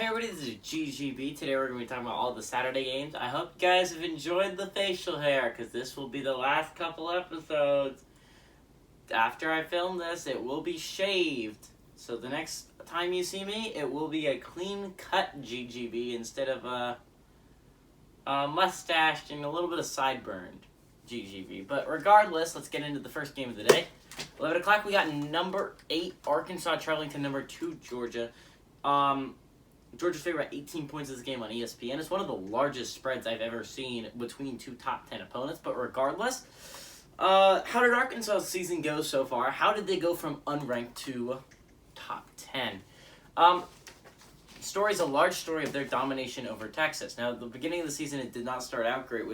Hey everybody, this is GGB. Today we're going to be talking about all the Saturday games. I hope you guys have enjoyed the facial hair, because this will be the last couple episodes. After I film this, it will be shaved. So the next time you see me, it will be a clean-cut GGB instead of a mustached and a little bit of sideburn GGB. But regardless, let's get into the first game of the day. 11 o'clock, we got number 8, Arkansas traveling to number 2, Georgia. Georgia's favored by 18 points in this game on ESPN. It's one of the largest spreads I've ever seen between two top 10 opponents. But regardless, how did Arkansas' season go so far? How did they go from unranked to top 10? Story's a large story of their domination over Texas. Now, at the beginning of the season, it did not start out great.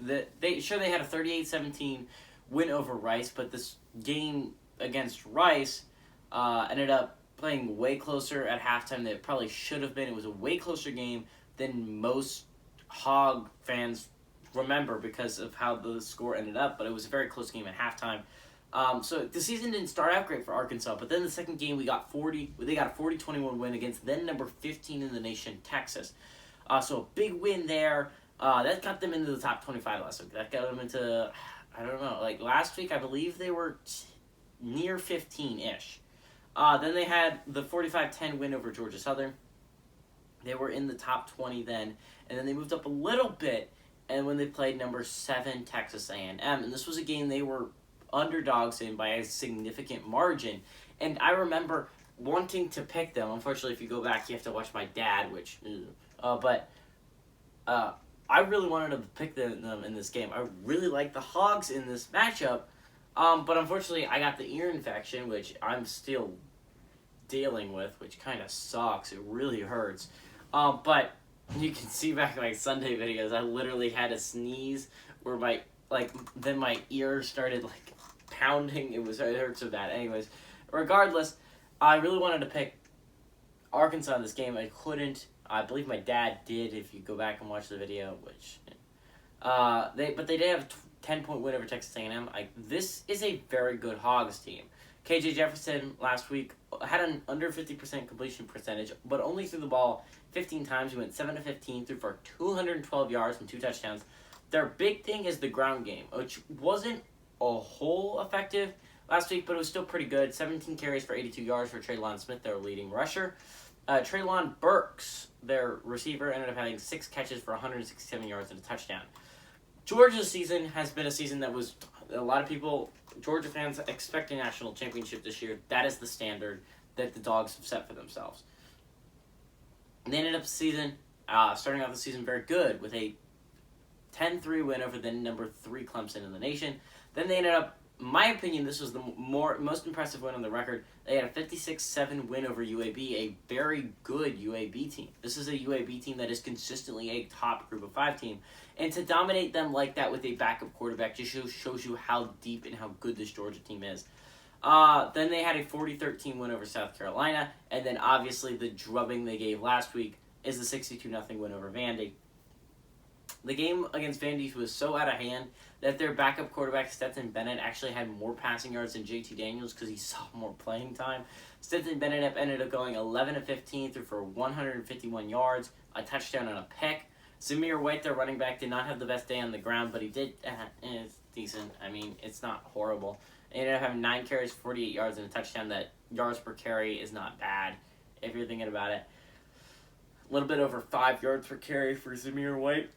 They had a 38-17 win over Rice, but this game against Rice ended up playing way closer at halftime than it probably should have been. It was a way closer game than most Hog fans remember because of how the score ended up, but it was a very close game at halftime. So the season didn't start out great for Arkansas, but then the second game they got a 40-21 win against then number 15 in the nation, Texas. So a big win there. That got them into the top 25 last week. That got them into, I don't know, like last week I believe they were near 15-ish. Then they had the 45-10 win over Georgia Southern. They were in the top 20 then, and then they moved up a little bit, and when they played number 7 Texas A&M, and this was a game they were underdogs in by a significant margin, and I remember wanting to pick them. Unfortunately, if you go back, you have to watch my dad, which, but I really wanted to pick them in this game. I really like the Hogs in this matchup, but unfortunately, I got the ear infection, which I'm still dealing with, which kind of sucks. It really hurts. But you can see back in my Sunday videos, I literally had a sneeze where my ear started pounding. It hurt so bad. Anyways, regardless, I really wanted to pick Arkansas in this game. I couldn't. I believe my dad did. If you go back and watch the video, which they did have a 10-point win over Texas A&M. This is a very good Hogs team. KJ Jefferson last week had an under 50% completion percentage, but only threw the ball 15 times. He went 7-15, threw for 212 yards and 2 touchdowns. Their big thing is the ground game, which wasn't a whole effective last week, but it was still pretty good. 17 carries for 82 yards for Traylon Smith, their leading rusher. Traylon Burks, their receiver, ended up having 6 catches for 167 yards and a touchdown. Georgia's season has been a season that was a lot of people, Georgia fans, expect a national championship this year. That is the standard that the Dogs have set for themselves. They ended up starting off the season very good with a 10-3 win over the number 3 Clemson in the nation. Then they ended up, in my opinion, this was the most impressive win on the record. They had a 56-7 win over UAB, a very good UAB team. This is a UAB team that is consistently a top group of 5 team. And to dominate them like that with a backup quarterback just shows you how deep and how good this Georgia team is. Then they had a 40-13 win over South Carolina. And then obviously the drubbing they gave last week is the 62-0 win over Vandy. The game against Vandy was so out of hand that their backup quarterback, Stetson Bennett, actually had more passing yards than JT Daniels because he saw more playing time. Stetson Bennett ended up going 11-15, threw for 151 yards, a touchdown and a pick. Zamir White, their running back, did not have the best day on the ground, but he did. It's decent. I mean, it's not horrible. He ended up having 9 carries, 48 yards, and a touchdown. That yards per carry is not bad if you're thinking about it. A little bit over 5 yards per carry for Zamir White.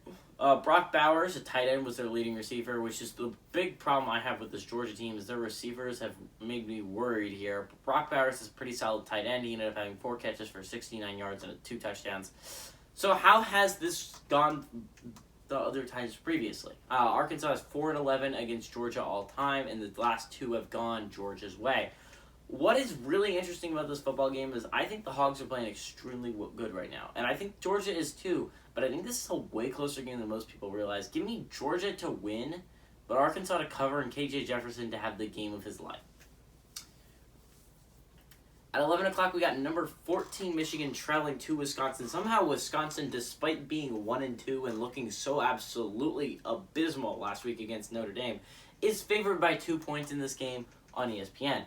Brock Bowers, a tight end, was their leading receiver, which is the big problem I have with this Georgia team is their receivers have made me worried here. Brock Bowers is a pretty solid tight end. He ended up having 4 catches for 69 yards and 2 touchdowns. So how has this gone the other times previously? Arkansas is 4-11 against Georgia all time, and the last 2 have gone Georgia's way. What is really interesting about this football game is I think the Hogs are playing extremely good right now, and I think Georgia is too, but I think this is a way closer game than most people realize. Give me Georgia to win, but Arkansas to cover and KJ Jefferson to have the game of his life. At 11 o'clock, we got number 14 Michigan traveling to Wisconsin. Somehow Wisconsin, despite being 1-2 and looking so absolutely abysmal last week against Notre Dame, is favored by 2 points in this game on ESPN.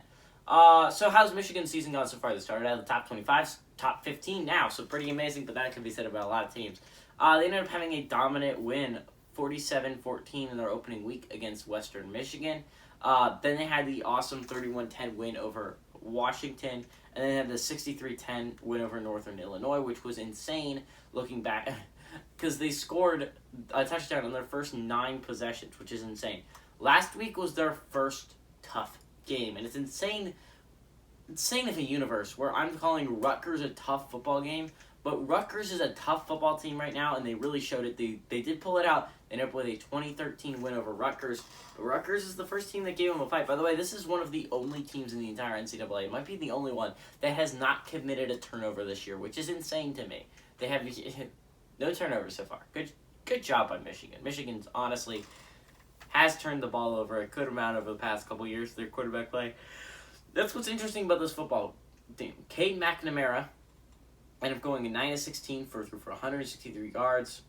So how's Michigan's season gone so far? They started out of the top 25 top 15 now, so pretty amazing, but that can be said about a lot of teams. They ended up having a dominant win, 47-14 in their opening week against Western Michigan. Then they had the awesome 31-10 win over Washington, and then they had the 63-10 win over Northern Illinois, which was insane looking back, because they scored a touchdown on their first 9 possessions, which is insane. Last week was their first tough game, and it's insane of a universe where I'm calling Rutgers a tough football game, but Rutgers is a tough football team right now, and they really showed it. They did pull it out. They ended up with a 2013 win over Rutgers. Rutgers is the first team that gave them a fight. By the way, this is one of the only teams in the entire NCAA. It might be the only one that has not committed a turnover this year, which is insane to me. They have no turnovers so far. Good job by Michigan. Michigan's honestly has turned the ball over a good amount over the past couple years, their quarterback play. That's what's interesting about this football team. Cade McNamara ended up going 9-16 threw for 163 yards.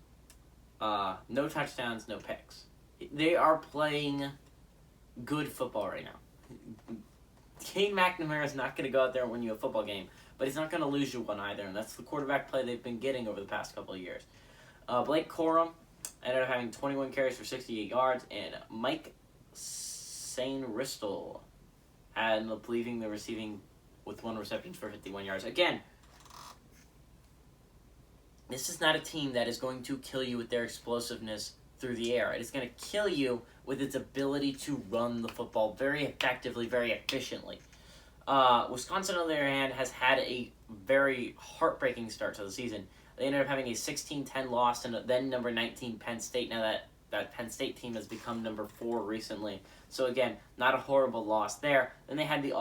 No touchdowns, no picks. They are playing good football right now. Cade McNamara is not going to go out there and win you a football game, but he's not going to lose you one either, and that's the quarterback play they've been getting over the past couple of years. Blake Corum ended up having 21 carries for 68 yards, and Mike Sainristil and leading the receiving with 1 reception for 51 yards. Again, this is not a team that is going to kill you with their explosiveness through the air. It is going to kill you with its ability to run the football very effectively, very efficiently. Wisconsin, on the other hand, has had a very heartbreaking start to the season. They ended up having a 16-10 loss, and then number 19 Penn State. Now that Penn State team has become number 4 recently. So again, not a horrible loss there. Then they had the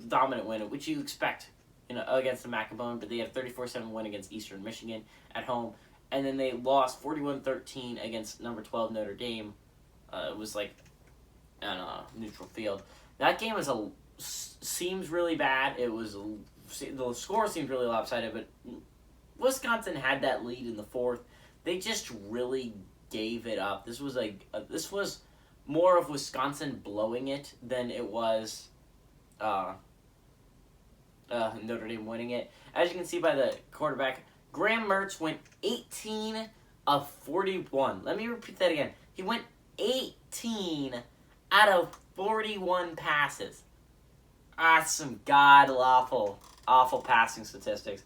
dominant win, which you expect, against the Macabone, but they had a 34-7 win against Eastern Michigan at home. And then they lost 41-13 against number 12 Notre Dame. It was like, I don't know, neutral field. That game seems really bad. The score seems really lopsided, but Wisconsin had that lead in the 4th. They just really gave it up. This was more of Wisconsin blowing it than it was Notre Dame winning it. As you can see by the quarterback, Graham Mertz went 18 of 41. Let me repeat that again. He went 18 out of 41 passes. That's some god-awful passing statistics.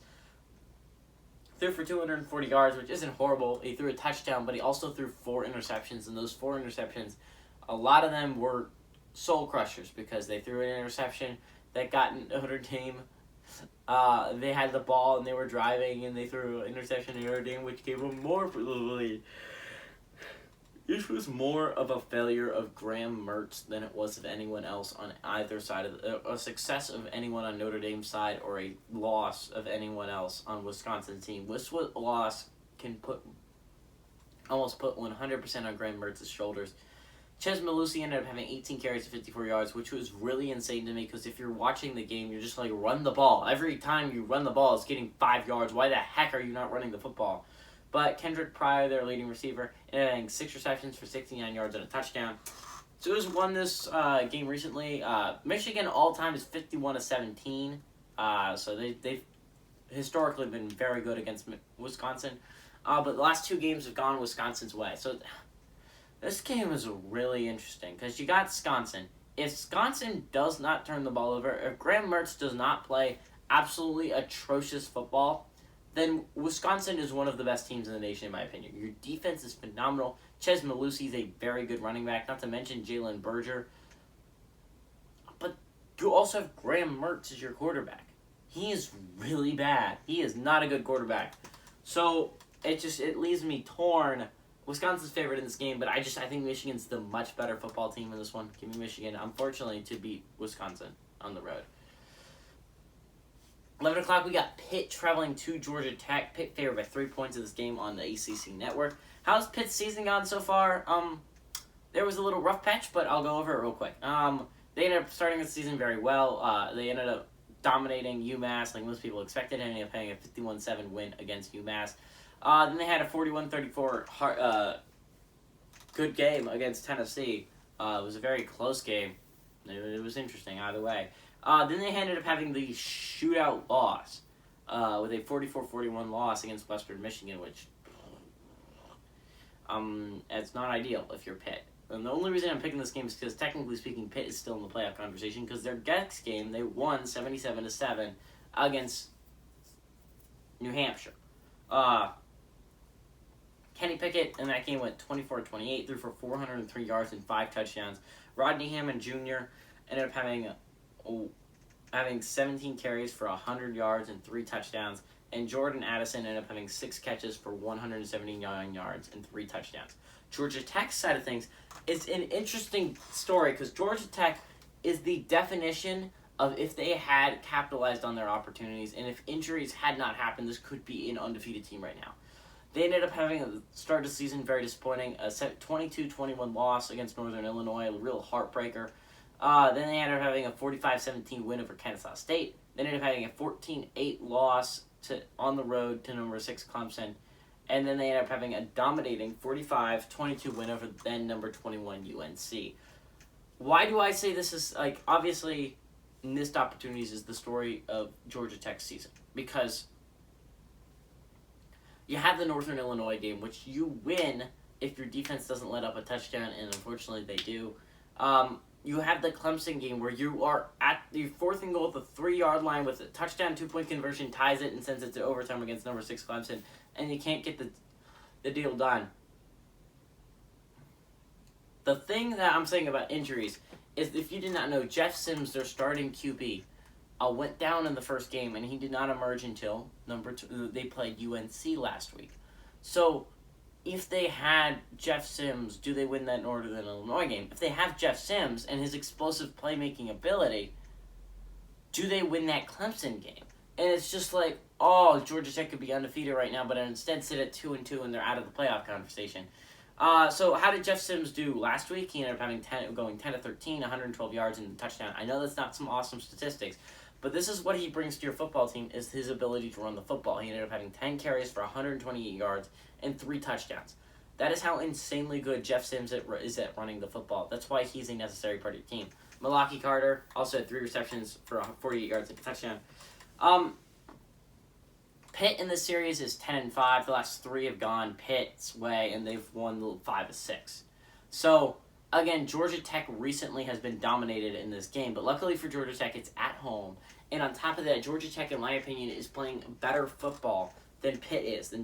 Threw for 240 yards, which isn't horrible. He threw a touchdown, but he also threw 4 interceptions. And those 4 interceptions, a lot of them were soul crushers because they threw an interception that got Notre Dame. They had the ball and they were driving and they threw an interception to Notre Dame, which gave them more for the lead. This was more of a failure of Graham Mertz than it was of anyone else on either side of a success of anyone on Notre Dame's side or a loss of anyone else on Wisconsin's team. This loss can almost put 100% on Graham Mertz's shoulders. Chez Mellusi ended up having 18 carries to 54 yards, which was really insane to me because if you're watching the game, you're just like, run the ball. Every time you run the ball, it's getting 5 yards. Why the heck are you not running the football? But Kendrick Pryor, their leading receiver, ended up having 6 receptions for 69 yards and a touchdown. So who's won this game recently? Michigan all-time is 51-17. So they've historically been very good against Wisconsin. But the last 2 games have gone Wisconsin's way. So this game is really interesting because you got Wisconsin. If Wisconsin does not turn the ball over, if Graham Mertz does not play absolutely atrocious football, then Wisconsin is one of the best teams in the nation, in my opinion. Your defense is phenomenal. Chez Mellusi is a very good running back, not to mention Jalen Berger. But you also have Graham Mertz as your quarterback. He is really bad. He is not a good quarterback. So it leaves me torn. Wisconsin's favored in this game, but I think Michigan's the much better football team in this one. Give me Michigan, unfortunately, to beat Wisconsin on the road. 11 o'clock, we got Pitt traveling to Georgia Tech. Pitt favored by 3 points in this game on the ACC Network. How's Pitt's season gone so far? There was a little rough patch, but I'll go over it real quick. They ended up starting the season very well. They ended up dominating UMass like most people expected, and ended up having a 51-7 win against UMass. Then they had a 41-34 good game against Tennessee. It was a very close game. It was interesting either way. Then they ended up having the shootout loss with a 44-41 loss against Western Michigan, which it's not ideal if you're Pitt. And the only reason I'm picking this game is because, technically speaking, Pitt is still in the playoff conversation because their next game, they won 77-7 against New Hampshire. Kenny Pickett in that game went 24-28, threw for 403 yards and 5 touchdowns. Rodney Hammond Jr. ended up having 17 carries for 100 yards and 3 touchdowns. And Jordan Addison ended up having 6 catches for 179 yards and 3 touchdowns. Georgia Tech's side of things is an interesting story because Georgia Tech is the definition of if they had capitalized on their opportunities and if injuries had not happened, this could be an undefeated team right now. They ended up having a start of the season very disappointing, a 22-21 loss against Northern Illinois, a real heartbreaker. Then they ended up having a 45-17 win over Kennesaw State. They ended up having a 14-8 loss on the road to number 6 Clemson. And then they ended up having a dominating 45-22 win over then number 21 UNC. Why do I say this is, obviously, missed opportunities is the story of Georgia Tech's season? Because you have the Northern Illinois game, which you win if your defense doesn't let up a touchdown, and unfortunately they do. You have the Clemson game where you are at the 4th and goal at the 3-yard line with a touchdown 2-point conversion, ties it, and sends it to overtime against number 6 Clemson, and you can't get the deal done. The thing that I'm saying about injuries is, if you did not know, Jeff Sims, their starting QB, went down in the first game, and he did not emerge until they played UNC last week. So, if they had Jeff Sims, do they win that Northern Illinois game? If they have Jeff Sims and his explosive playmaking ability, do they win that Clemson game? And it's just like, Georgia Tech could be undefeated right now, but instead sit at 2-2 and they're out of the playoff conversation. So how did Jeff Sims do last week? He ended up going 10-13, 112 yards and a touchdown. I know that's not some awesome statistics, but this is what he brings to your football team, is his ability to run the football. He ended up having 10 carries for 128 yards and 3 touchdowns. That is how insanely good Jeff Sims is at running the football. That's why he's a necessary part of your team. Malaki Carter also had 3 receptions for 48 yards and a touchdown. Pitt in this series is 10-5. The last 3 have gone Pitt's way, and they've won 5 of 6. So, again, Georgia Tech recently has been dominated in this game, but luckily for Georgia Tech, it's at home. And on top of that, Georgia Tech, in my opinion, is playing better football than Pitt is.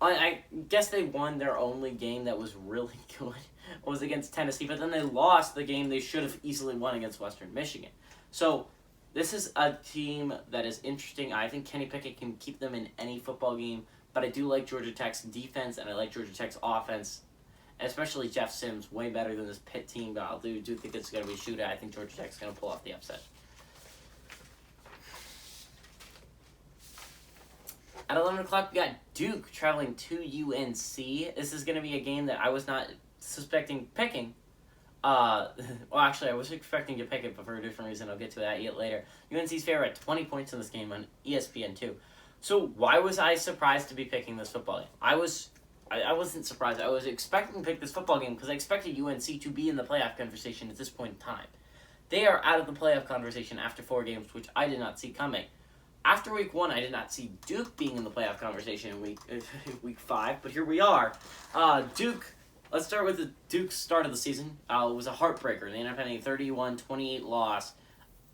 I guess they won their only game that was really good. It was against Tennessee, but then they lost the game they should have easily won against Western Michigan. So, this is a team that is interesting. I think Kenny Pickett can keep them in any football game, but I do like Georgia Tech's defense, and I like Georgia Tech's offense, especially Jeff Sims, way better than this Pitt team, but I do think it's going to be a shootout. I think Georgia Tech's going to pull off the upset. At 11 o'clock, we got Duke traveling to UNC. This is going to be a game that I was not suspecting picking. Well, actually, I was expecting to pick it, but for a different reason. I'll get to that later. UNC's favorite at 20 points in this game on ESPN2. So why was I surprised to be picking this football game? I wasn't surprised. I was expecting to pick this football game because I expected UNC to be in the playoff conversation at this point in time. They are out of the playoff conversation after 4 games, which I did not see coming. After week 1, I did not see Duke being in the playoff conversation in week 5, but here we are. Duke, let's start with the Duke's start of the season. It was a heartbreaker. They ended up having a 31-28 loss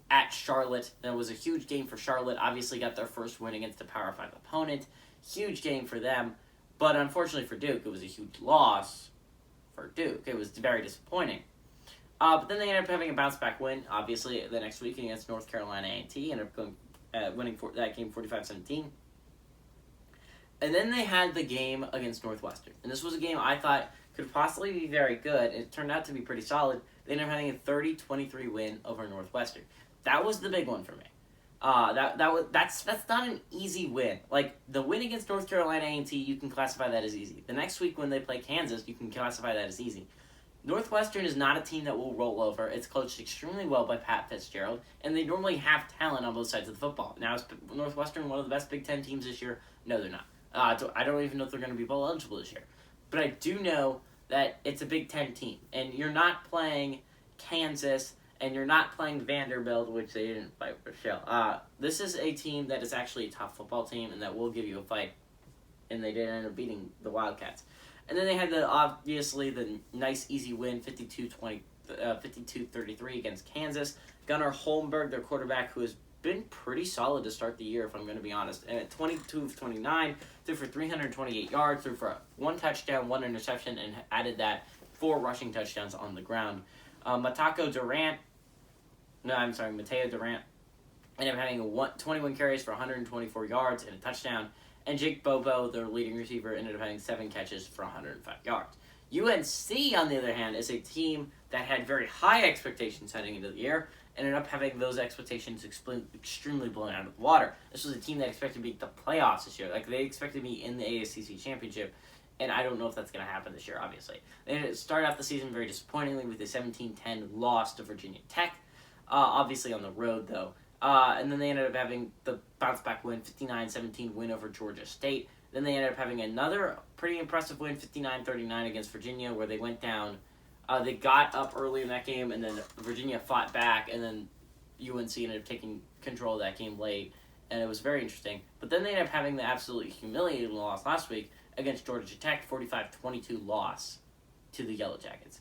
at Charlotte. That was a huge game for Charlotte. Obviously got their first win against a Power 5 opponent. Huge game for them. But unfortunately for Duke, it was a huge loss for Duke. It was very disappointing. But then they ended up having a bounce-back win, obviously, the next week against North Carolina A&T. Ended up winning that game 45-17. And then they had the game against Northwestern. And this was a game I thought could possibly be very good. It turned out to be pretty solid. They ended up having a 30-23 win over Northwestern. That was the big one for me. That's not an easy win. Like, the win against North Carolina A&T, you can classify that as easy. The next week when they play Kansas, you can classify that as easy. Northwestern is not a team that will roll over. It's coached extremely well by Pat Fitzgerald, and they normally have talent on both sides of the football. Now, is Northwestern one of the best Big Ten teams this year? No, they're not. I don't even know if they're going to be bowl eligible this year. But I do know that it's a Big Ten team, and you're not playing Kansas and you're not playing Vanderbilt, which they didn't fight for shell. This is a team that is actually a top football team and that will give you a fight, and they did end up beating the Wildcats. And then they had the nice easy win, 52-33 against Kansas. Gunnar Holmberg, their quarterback, who has been pretty solid to start the year, if I'm going to be honest. And at 22 of 29, threw for 328 yards, threw for 1 touchdown, 1 interception, and added that 4 rushing touchdowns on the ground. Mateo Durant ended up having 21 carries for 124 yards and a touchdown. And Jake Bobo, their leading receiver, ended up having 7 catches for 105 yards. UNC, on the other hand, is a team that had very high expectations heading into the year, and ended up having those expectations extremely blown out of the water. This was a team that expected to be the playoffs this year. Like, they expected to be in the ASCC championship, and I don't know if that's going to happen this year, obviously. They started off the season very disappointingly with a 17-10 loss to Virginia Tech, obviously on the road, though. And then they ended up having the bounce-back win, 59-17 win over Georgia State. Then they ended up having another pretty impressive win, 59-39 against Virginia, where they went down. They got up early in that game, and then Virginia fought back, and then UNC ended up taking control of that game late, and it was very interesting. But then they ended up having the absolutely humiliating loss last week against Georgia Tech, 45-22 loss to the Yellow Jackets.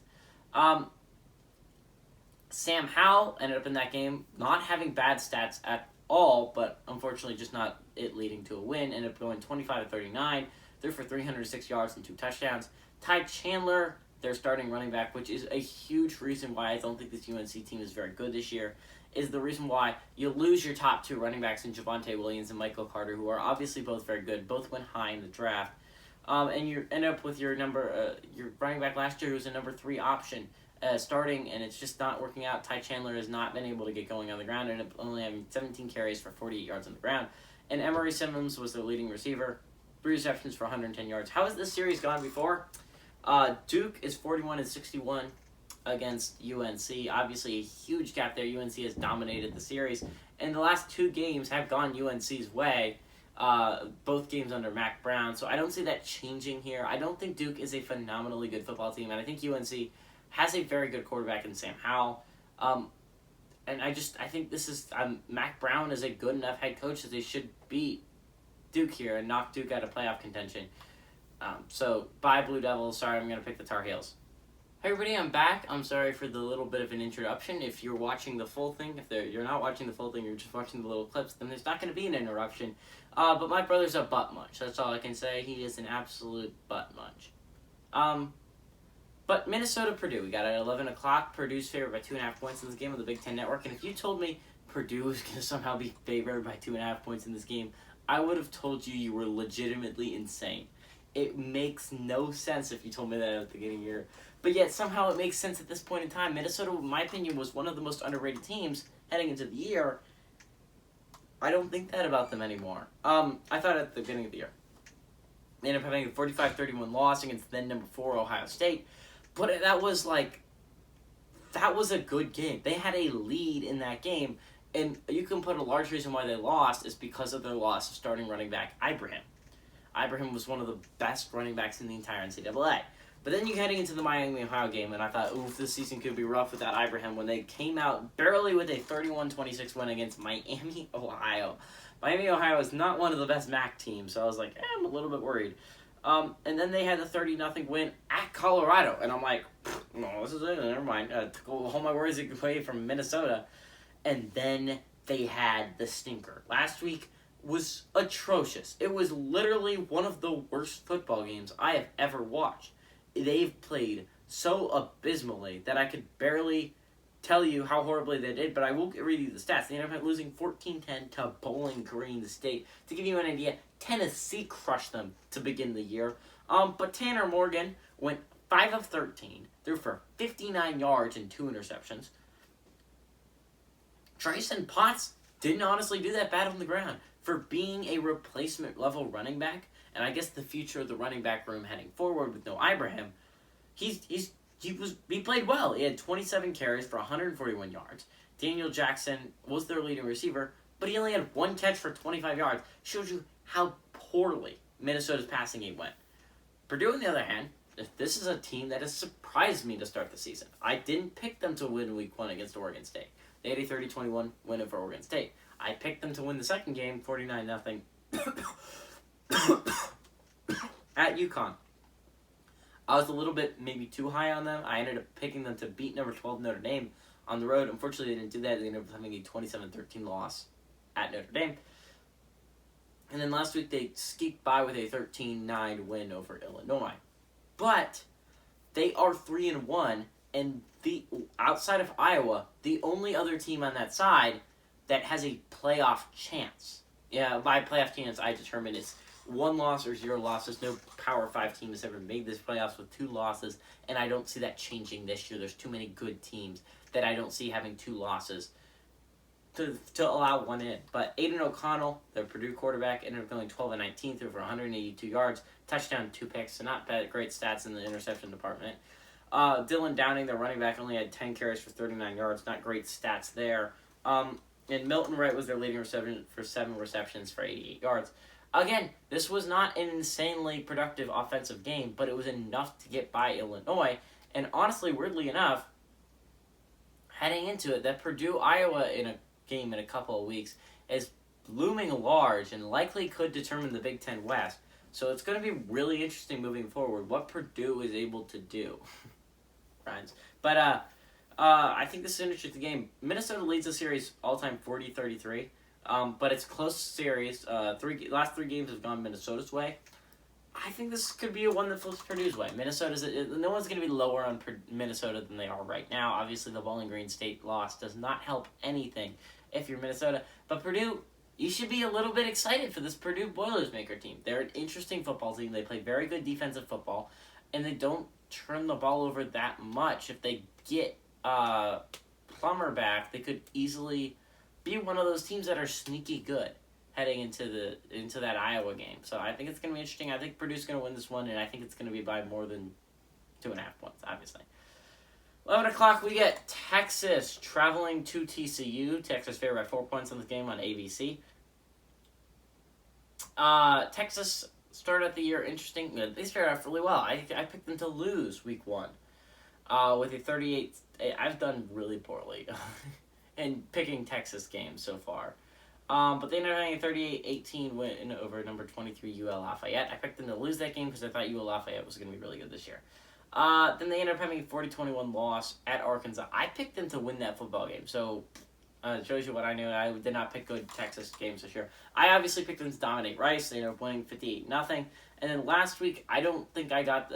Sam Howell ended up in that game not having bad stats at all, but unfortunately just not it leading to a win. Ended up going 25-39, threw for 306 yards and 2 touchdowns. Ty Chandler, their starting running back, which is a huge reason why I don't think this UNC team is very good this year, is the reason why you lose your top 2 running backs in Javonte Williams and Michael Carter, who are obviously both very good, both went high in the draft. And you end up with your running back last year, who was a number 3 option, starting, and it's just not working out. Ty Chandler has not been able to get going on the ground, and ended up only having 17 carries for 48 yards on the ground. And Emory Simmons was their leading receiver, 3 receptions for 110 yards. How has this series gone before? Duke is 41-61 against UNC. Obviously, a huge gap there. UNC has dominated the series, and the last 2 games have gone UNC's way. Both games under Mac Brown, so I don't see that changing here. I don't think Duke is a phenomenally good football team, and I think UNC has a very good quarterback in Sam Howell. And I think this is Mac Brown is a good enough head coach that they should beat Duke here and knock Duke out of playoff contention. So bye Blue Devils. Sorry, I'm gonna pick the Tar Heels. Hey everybody, I'm back. I'm sorry for the little bit of an interruption. If you're watching the full thing, you're not watching the full thing, you're just watching the little clips, then there's not going to be an interruption. But my brother's a butt munch. That's all I can say. He is an absolute butt munch. But Minnesota-Purdue, we got at 11 o'clock. Purdue's favored by 2.5 points in this game on the Big Ten Network. And if you told me Purdue was going to somehow be favored by 2.5 points in this game, I would have told you were legitimately insane. It makes no sense if you told me that at the beginning of the year. But yet, somehow it makes sense at this point in time. Minnesota, in my opinion, was one of the most underrated teams heading into the year. I don't think that about them anymore. I thought at the beginning of the year. They ended up having a 45-31 loss against then number 4 Ohio State. But that was a good game. They had a lead in that game. And you can put a large reason why they lost is because of their loss of starting running back Ibrahim. Ibrahim was one of the best running backs in the entire NCAA. But then you're heading into the Miami-Ohio game, and I thought, oof, this season could be rough without Ibrahim when they came out barely with a 31-26 win against Miami, Ohio. Miami, Ohio is not one of the best MAC teams, so I was like, I'm a little bit worried. And then they had the 30-0 win at Colorado, and I'm like, no, this is it, never mind. Took all my worries away from Minnesota. And then they had the stinker. Last week was atrocious. It was literally one of the worst football games I have ever watched. They've played so abysmally that I could barely tell you how horribly they did, but I will read you the stats. They ended up losing 14-10 to Bowling Green State. To give you an idea, Tennessee crushed them to begin the year. But Tanner Morgan went 5 of 13, threw for 59 yards and 2 interceptions. Tryson Potts didn't honestly do that bad on the ground for being a replacement level running back. And I guess the future of the running back room heading forward with no Ibrahim, he played well. He had 27 carries for 141 yards. Daniel Jackson was their leading receiver, but he only had 1 catch for 25 yards. Shows you how poorly Minnesota's passing game went. Purdue, on the other hand, this is a team that has surprised me to start the season. I didn't pick them to win week 1 against Oregon State. They had a 30-21 win over Oregon State. I picked them to win the second game, 49-0 at Uconn. I was a little bit maybe too high on them. I ended up picking them to beat number 12 Notre Dame on the road. Unfortunately, they didn't do that. They ended up having a 27-13 loss at Notre Dame. And then last week, they squeaked by with a 13-9 win over Illinois. But they are 3-1, and outside of Iowa, the only other team on that side that has a playoff chance. Yeah, by playoff chance, I determine it's 1 loss or 0 losses. No Power 5 team has ever made this playoffs with 2 losses, and I don't see that changing this year. There's too many good teams that I don't see having 2 losses to allow 1 in. But Aiden O'Connell, the Purdue quarterback, ended up going 12-19 through for 182 yards, touchdown, 2 picks, so not bad, great stats in the interception department. Dylan Downing, the running back, only had 10 carries for 39 yards, not great stats there. And Milton Wright was their leading receiver for 7 receptions for 88 yards. Again, this was not an insanely productive offensive game, but it was enough to get by Illinois. And honestly, weirdly enough, heading into it, that Purdue-Iowa in a game in a couple of weeks is looming large and likely could determine the Big Ten West. So it's going to be really interesting moving forward what Purdue is able to do. Friends. But I think this is an interesting game. Minnesota leads the series all-time 40-33. But it's a close series. Last 3 games have gone Minnesota's way. I think this could be a one that flips Purdue's way. No one's going to be lower on Minnesota than they are right now. Obviously, the Bowling Green State loss does not help anything if you're Minnesota. But Purdue, you should be a little bit excited for this Purdue Boilermaker team. They're an interesting football team. They play very good defensive football, and they don't turn the ball over that much. If they get Plummer back, they could easily be one of those teams that are sneaky good heading into that Iowa game. So I think it's going to be interesting. I think Purdue's going to win this one, and I think it's going to be by more than 2.5 points, obviously. 11 o'clock, we get Texas traveling to TCU. Texas favored by 4 points in this game on ABC. Texas started out the year interesting. They started off really well. I picked them to lose week 1 with a 38. I've done really poorly in picking Texas games so far. But they ended up having a 38-18 win over number 23 UL Lafayette. I picked them to lose that game because I thought UL Lafayette was going to be really good this year. Then they ended up having a 40-21 loss at Arkansas. I picked them to win that football game, so it shows you what I knew. I did not pick good Texas games this year. I obviously picked them to dominate Rice. They ended up winning 58-0. And then last week, I don't think I got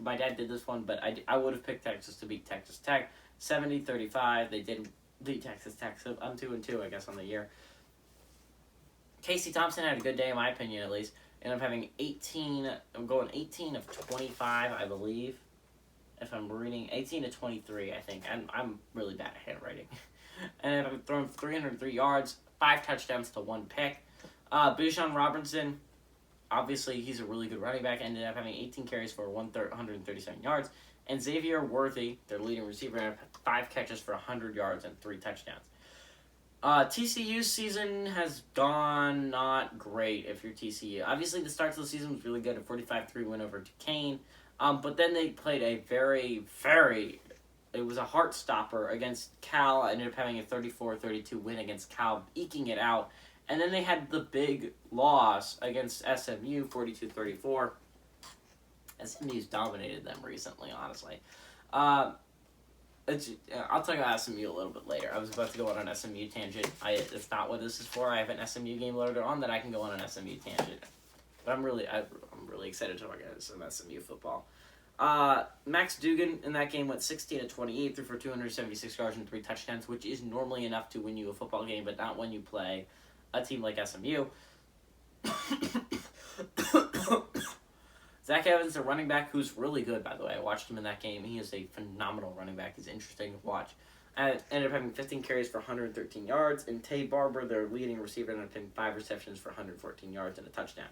my dad did this one, but I would have picked Texas to beat Texas Tech. 70-35. They did beat Texas Tech, so I'm 2-2, I guess, on the year. Casey Thompson had a good day, in my opinion, at least. Ended up having 18 of 25, I believe. If I'm reading 18 to 23, I think. I'm really bad at handwriting. And I've thrown 303 yards, 5 touchdowns to 1 pick. Bijan Robinson, obviously he's a really good running back, ended up having 18 carries for 137 yards. And Xavier Worthy, their leading receiver, ended up 5 catches for 100 yards and 3 touchdowns. TCU's season has gone not great if you're TCU. Obviously, the start of the season was really good, a 45-3 win over Duquesne. But then they played a it was a heart stopper against Cal. Ended up having a 34-32 win against Cal, eking it out. And then they had the big loss against SMU, 42-34. SMU's dominated them recently, honestly. I'll talk about SMU a little bit later. I was about to go on an SMU tangent. It's not what this is for. I have an SMU game later on that I can go on an SMU tangent. But I'm really excited to talk about some SMU football. Max Dugan in that game went 16-28, threw for 276 yards and 3 touchdowns, which is normally enough to win you a football game, but not when you play a team like SMU. Zach Evans, a running back who's really good, by the way. I watched him in that game. He is a phenomenal running back. He's interesting to watch. Ended up having 15 carries for 113 yards. And Tay Barber, their leading receiver, ended up having 5 receptions for 114 yards and a touchdown.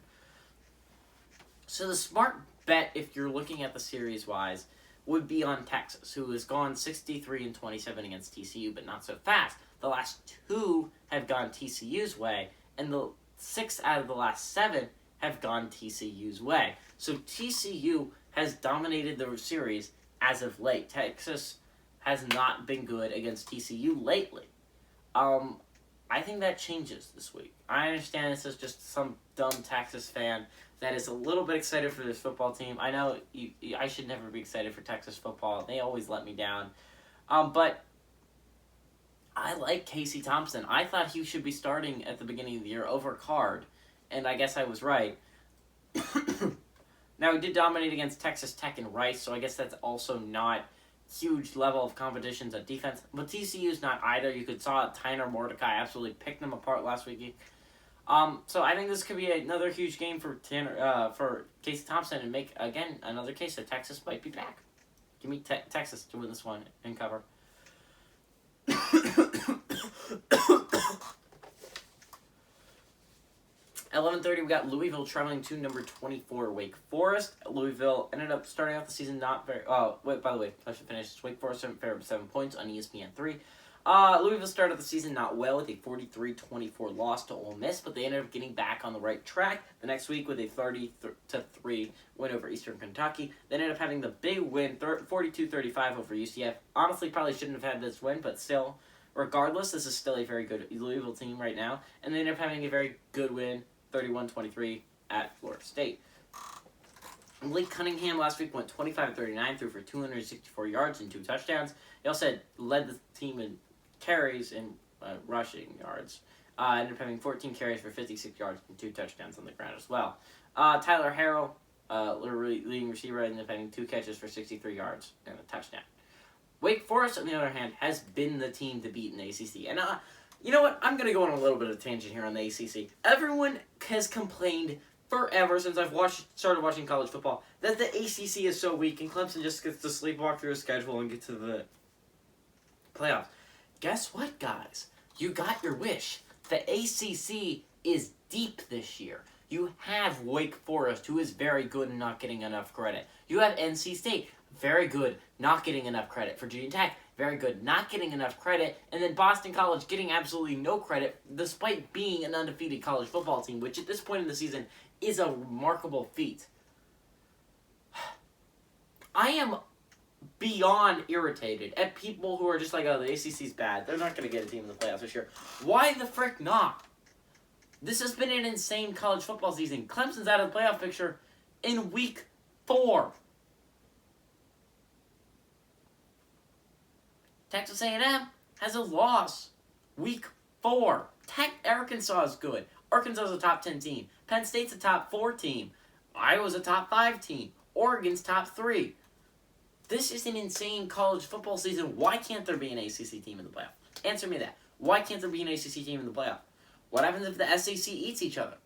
So the smart bet, if you're looking at the series-wise, would be on Texas, who has gone 63-27 against TCU, but not so fast. The last 2 have gone TCU's way, and the 6 out of the last 7 have gone TCU's way. So TCU has dominated the series as of late. Texas has not been good against TCU lately. I think that changes this week. I understand this is just some dumb Texas fan that is a little bit excited for this football team. I know I should never be excited for Texas football. They always let me down. But I like Casey Thompson. I thought he should be starting at the beginning of the year over Card, and I guess I was right. Now, he did dominate against Texas Tech and Rice, so I guess that's also not huge level of competitions at defense. But TCU's not either. You could saw Tyner Mordecai absolutely picked them apart last week. So I think this could be another huge game for Casey Thompson and make, again, another case that Texas might be back. Give me Texas to win this one and cover. 11:30, we got Louisville traveling to number 24, Wake Forest. Louisville ended up starting off the season not very... Oh, wait, by the way, I should finish. Wake Forest favored 7 points on ESPN3. Louisville started the season not well with a 43-24 loss to Ole Miss, but they ended up getting back on the right track the next week with a 30-3 win over Eastern Kentucky. They ended up having the big win, 42-35 over UCF. Honestly, probably shouldn't have had this win, but still, regardless, this is still a very good Louisville team right now. And they ended up having a very good win, 31-23 at Florida State. Blake Cunningham last week went 25-39, threw for 264 yards and 2 touchdowns. He also led the team in carries and rushing yards. Ended up having 14 carries for 56 yards and 2 touchdowns on the ground as well. Tyler Harrell, leading receiver, ended up having 2 catches for 63 yards and a touchdown. Wake Forest, on the other hand, has been the team to beat in the ACC. And you know what? I'm going to go on a little bit of a tangent here on the ACC. Everyone has complained forever since I've started watching college football that the ACC is so weak and Clemson just gets to sleepwalk through a schedule and get to the playoffs. Guess what, guys? You got your wish. The ACC is deep this year. You have Wake Forest, who is very good and not getting enough credit. You have NC State, very good, not getting enough credit. Virginia Tech, very good, not getting enough credit. And then Boston College getting absolutely no credit, despite being an undefeated college football team, which at this point in the season is a remarkable feat. I am beyond irritated at people who are just like, oh, the ACC's bad. They're not going to get a team in the playoffs this year. Why the frick not? This has been an insane college football season. Clemson's out of the playoff picture in week 4. Texas A&M has a loss. Week 4. Arkansas is good. Arkansas is a top 10 team. Penn State's a top 4 team. Iowa's a top 5 team. Oregon's top 3. This is an insane college football season. Why can't there be an ACC team in the playoff? Answer me that. Why can't there be an ACC team in the playoff? What happens if the SEC eats each other?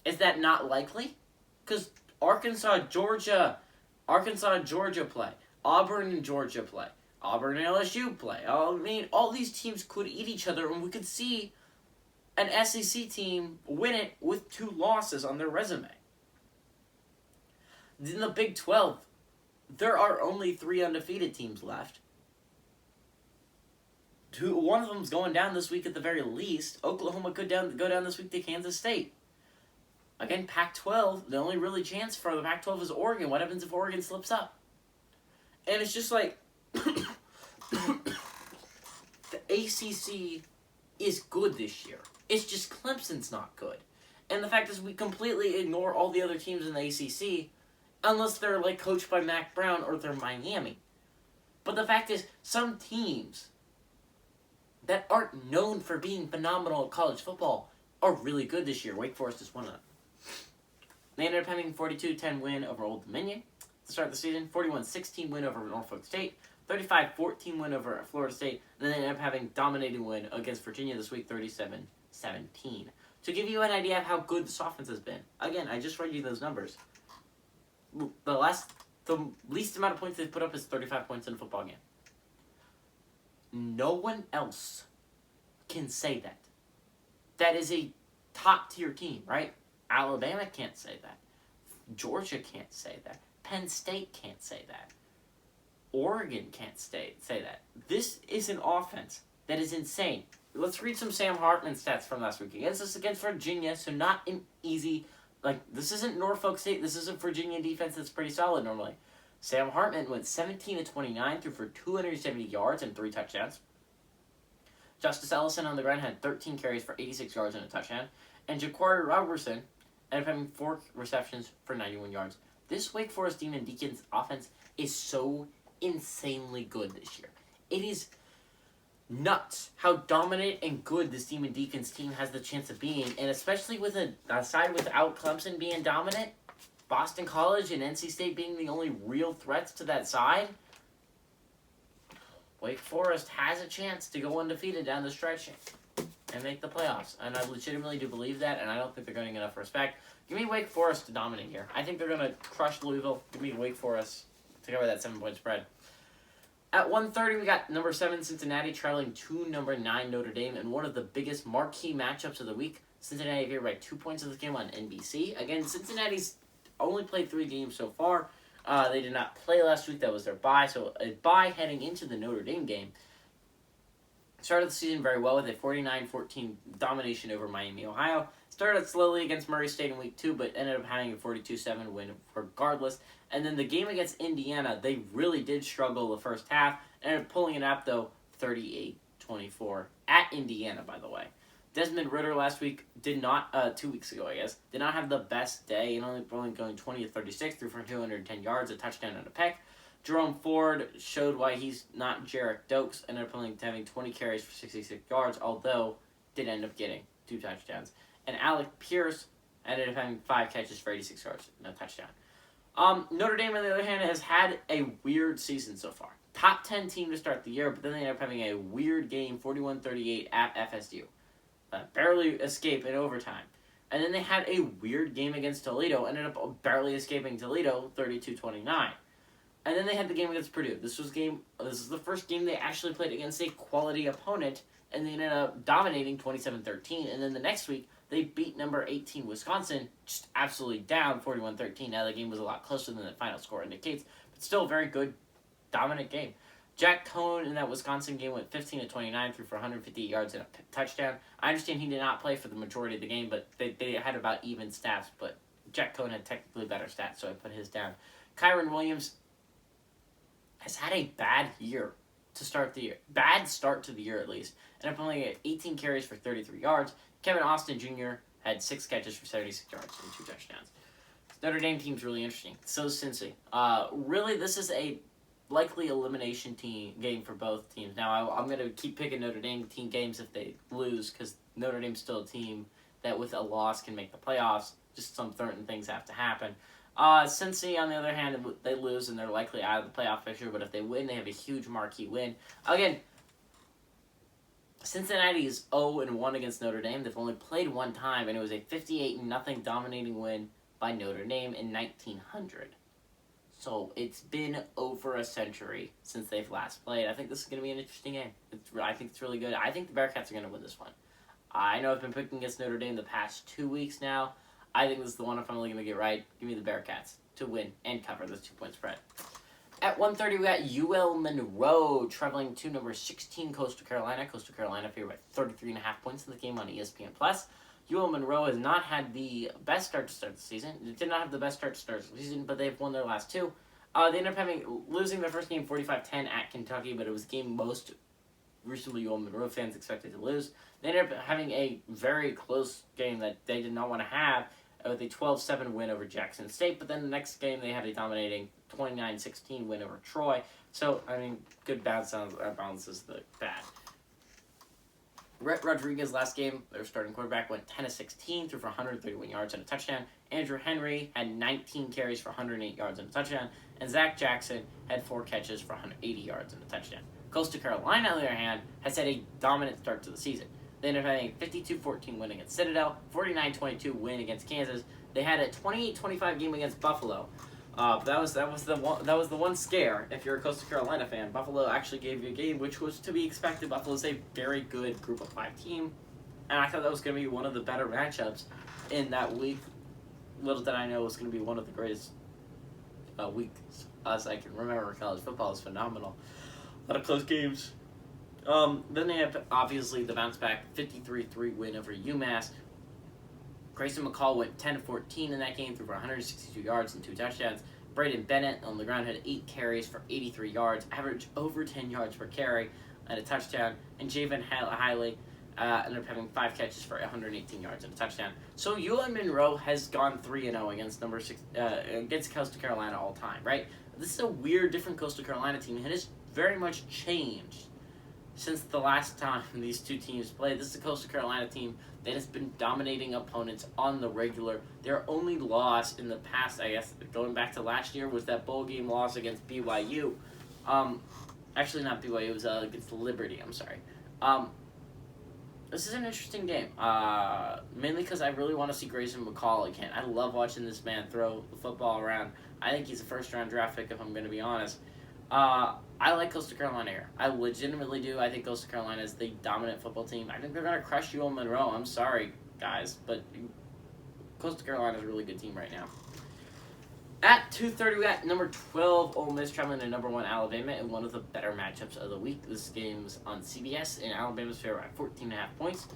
Is that not likely? Because Arkansas, Georgia play. Auburn and Georgia play. Auburn and LSU play. I mean, all these teams could eat each other, and we could see an SEC team win it with 2 losses on their resume. In the Big 12, there are only 3 undefeated teams left. One of them's going down this week at the very least. Oklahoma could go down this week to Kansas State. Again, Pac-12, the only really chance for the Pac-12 is Oregon. What happens if Oregon slips up? And it's just like, the ACC is good this year. It's just Clemson's not good. And the fact is we completely ignore all the other teams in the ACC unless they're like coached by Mac Brown or they're Miami. But the fact is some teams that aren't known for being phenomenal at college football are really good this year. Wake Forest is one of them. They ended up having a 42-10 win over Old Dominion to start the season, 41-16 win over Norfolk State, 35-14 win over Florida State, and then they ended up having a dominating win against Virginia this week, 37-17. To give you an idea of how good this offense has been, again, I just read you those numbers. The least amount of points they've put up is 35 points in a football game. No one else can say that. That is a top-tier team, right? Alabama can't say that. Georgia can't say that. Penn State can't say that. Oregon can't say that. This is an offense that is insane. Let's read some Sam Hartman stats from last week. Against Virginia, so not an easy this isn't Norfolk State. This is a Virginia defense that's pretty solid normally. Sam Hartman went 17 of 29, threw for 270 yards and 3 touchdowns. Justice Ellison on the ground had 13 carries for 86 yards and a touchdown. And Ja'Cory Robertson ended up having 4 receptions for 91 yards. This Wake Forest Demon Deacons offense is so insanely good this year. It is nuts how dominant and good this Demon Deacons team has the chance of being, and especially with a side without Clemson being dominant, Boston College and NC State being the only real threats to that side, Wake Forest has a chance to go undefeated down the stretch and make the playoffs. And I legitimately do believe that, and I don't think they're getting enough respect. Give me Wake Forest to dominate here. I think they're going to crush Louisville. Give me Wake Forest to cover that 7-point spread. At 1:30, we got number 7 Cincinnati traveling to number 9 Notre Dame in one of the biggest marquee matchups of the week. Cincinnati favored by 2 points in this game on NBC. Again, Cincinnati's only played 3 games so far. They did not play last week. That was their bye. So a bye heading into the Notre Dame game. Started the season very well with a 49-14 domination over Miami, Ohio. Started slowly against Murray State in week 2, but ended up having a 42-7 win regardless. And then the game against Indiana, they really did struggle the first half. Ended up pulling it out, though, 38-24 at Indiana, by the way. Desmond Ridder last week did not, 2 weeks ago, I guess, did not have the best day, and only going 20-36, threw for 210 yards, a touchdown and a pick. Jerome Ford showed why he's not Jarek Dokes, ended up only having 20 carries for 66 yards, although did end up getting 2 touchdowns. And Alec Pierce ended up having 5 catches for 86 yards, no touchdown. Notre Dame, on the other hand, has had a weird season so far. Top 10 team to start the year, but then they ended up having a weird game, 41-38 at FSU. Barely escape in overtime. And then they had a weird game against Toledo, ended up barely escaping Toledo, 32-29. And then they had the game against Purdue. This is the first game they actually played against a quality opponent, and they ended up dominating 27-13. And then the next week, they beat number 18 Wisconsin, just absolutely down 41-13. Now the game was a lot closer than the final score indicates, but still a very good, dominant game. Jack Cohn in that Wisconsin game went 15-29, threw for 150 yards and a touchdown. I understand he did not play for the majority of the game, but they had about even stats, but Jack Cohn had technically better stats, so I put his down. Kyron Williams has had a bad year to start the year. Bad start to the year, at least. And up only at 18 carries for 33 yards. Kevin Austin Jr. had 6 catches for 76 yards and 2 touchdowns. Notre Dame team's really interesting. So is Cincy. Really, this is a likely elimination game for both teams. Now, I'm going to keep picking Notre Dame team games if they lose, because Notre Dame's still a team that with a loss can make the playoffs. Just some certain things have to happen. Cincy, on the other hand, they lose and they're likely out of the playoff picture, but if they win, they have a huge marquee win. Again, Cincinnati is 0-1 against Notre Dame. They've only played 1 time, and it was a 58-0 dominating win by Notre Dame in 1900. So it's been over a century since they've last played. I think this is going to be an interesting game. I think it's really good. I think the Bearcats are going to win this one. I know I've been picking against Notre Dame the past 2 weeks now. I think this is the one I'm finally going to get right. Give me the Bearcats to win and cover this 2-point spread. At 1:30, we got UL Monroe traveling to number 16 Coastal Carolina. Coastal Carolina favored by 33.5 points in the game on ESPN+. UL Monroe has not had the best start to start the season. It did not have the best start to start the season, but they've won their last 2. They ended up losing their first game 45-10 at Kentucky, but it was a game most recently UL Monroe fans expected to lose. They ended up having a very close game that they did not want to have with a 12-7 win over Jackson State, but then the next game they had a dominating 29-16 win over Troy. So, I mean, good balances the bad. Rhett Rodriguez last game, their starting quarterback, went 10-16, threw for 131 yards and a touchdown. Andrew Henry had 19 carries for 108 yards and a touchdown. And Zach Jackson had 4 catches for 180 yards and a touchdown. Coastal Carolina, on the other hand, has had a dominant start to the season. They ended up having a 52-14 win against Citadel, 49-22 win against Kansas. They had a 28-25 game against Buffalo. That was the one scare. If you're a Coastal Carolina fan, Buffalo actually gave you a game which was to be expected. Buffalo's a very good Group of 5 team, and I thought that was going to be one of the better matchups in that week. Little did I know it was going to be one of the greatest weeks as I can remember. College football is phenomenal. A lot of close games. Then they have obviously the bounce back 53-3 win over UMass. Grayson McCall went 10-14 in that game, threw for 162 yards and 2 touchdowns. Braden Bennett on the ground had 8 carries for 83 yards, averaged over 10 yards per carry and a touchdown. And Javen Hiley ended up having 5 catches for 118 yards and a touchdown. So UL Monroe has gone 3-0 against against Coastal Carolina all time, right? This is a weird, different Coastal Carolina team, and it has very much changed since the last time these two teams played. This is a Coastal Carolina team that has been dominating opponents on the regular. Their only loss in the past, I guess, going back to last year, was that bowl game loss against BYU. Actually, not BYU, it was against Liberty, I'm sorry. This is an interesting game, mainly because I really want to see Grayson McCall again. I love watching this man throw the football around. I think he's a first-round draft pick, if I'm going to be honest. I like Coastal Carolina here. I legitimately do. I think Coastal Carolina is the dominant football team. I think they're going to crush UL Monroe. I'm sorry, guys, but Coastal Carolina is a really good team right now. At 2:30, we got number 12 Ole Miss traveling to number 1 Alabama in one of the better matchups of the week. This game's on CBS, and Alabama's favorite by 14.5 points.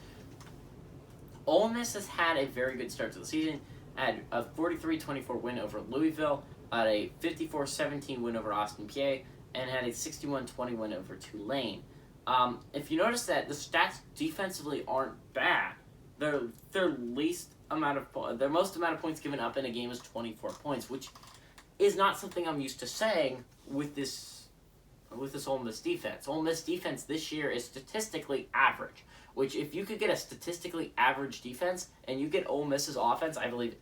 Ole Miss has had a very good start to the season. Had a 43-24 win over Louisville, had a 54-17 win over Austin Peay, and had a 61-20 win over Tulane. If you notice that the stats defensively aren't bad, their most amount of points given up in a game is 24 points, which is not something I'm used to saying with this Ole Miss defense. Ole Miss defense this year is statistically average, which if you could get a statistically average defense and you get Ole Miss's offense, I believe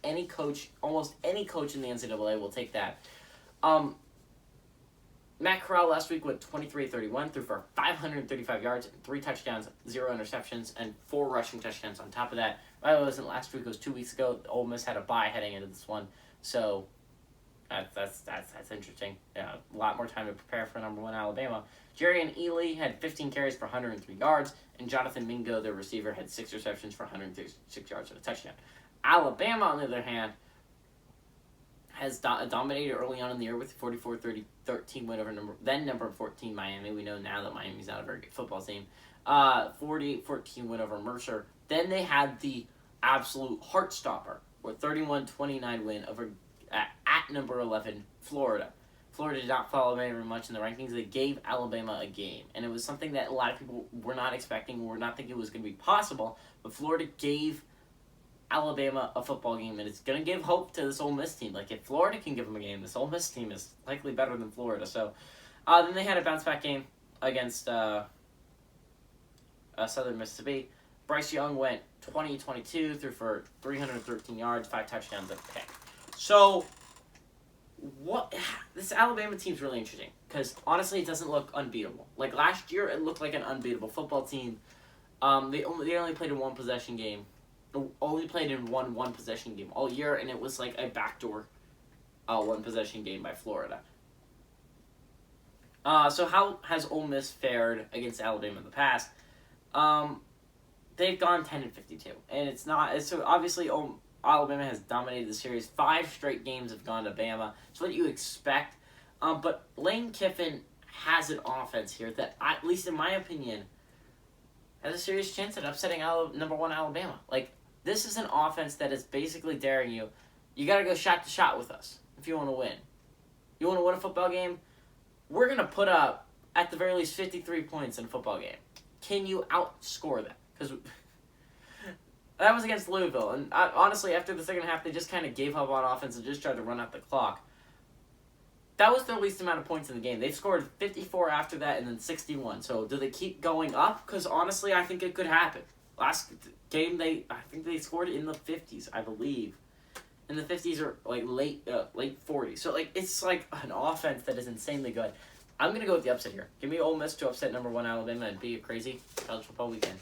almost any coach in the NCAA will take that. Matt Corral last week went 23-31, threw for 535 yards, 3 touchdowns, 0 interceptions, and 4 rushing touchdowns on top of that. It wasn't last week, it was 2 weeks ago. Ole Miss had a bye heading into this one, so that's interesting. Yeah, a lot more time to prepare for number 1 Alabama. Jerrion Ely had 15 carries for 103 yards, and Jonathan Mingo, their receiver, had 6 receptions for 136 yards and a touchdown. Alabama, on the other hand, has dominated early on in the year with a 44-13 win over number 14 Miami. We know now that Miami's not a very good football team. 48-14 win over Mercer. Then they had the absolute heart stopper with 31-29 win over at number 11 Florida. Florida did not follow very much in the rankings. They gave Alabama a game, and it was something that a lot of people were not expecting, were not thinking it was going to be possible. But Florida gave Alabama a football game, and it's going to give hope to this Ole Miss team. Like, if Florida can give them a game, this Ole Miss team is likely better than Florida. So, then they had a bounce-back game against Southern Mississippi. Bryce Young went 20-22, threw for 313 yards, 5 touchdowns, and a pick. So, this Alabama team's really interesting, because honestly, it doesn't look unbeatable. Like, last year, it looked like an unbeatable football team. They only played a one-possession game. Only played in one possession game all year, and it was like a backdoor one possession game by Florida. So how has Ole Miss fared against Alabama in the past? They've gone 10-52, and so obviously Alabama has dominated the series. 5 straight games have gone to Bama. It's what you expect. But Lane Kiffin has an offense here that, at least in my opinion, has a serious chance at upsetting number 1 Alabama. Like, this is an offense that is basically daring you. You got to go shot to shot with us if you want to win. You want to win a football game? We're going to put up, at the very least, 53 points in a football game. Can you outscore that? Because that was against Louisville. And honestly, after the second half, they just kind of gave up on offense and just tried to run out the clock. That was their least amount of points in the game. They've scored 54 after that and then 61. So do they keep going up? Because honestly, I think it could happen. Last game, I think they scored in the 50s, I believe. In the 50s or like late 40s. So like it's like an offense that is insanely good. I'm going to go with the upset here. Give me Ole Miss to upset number 1 Alabama and be a crazy college football weekend.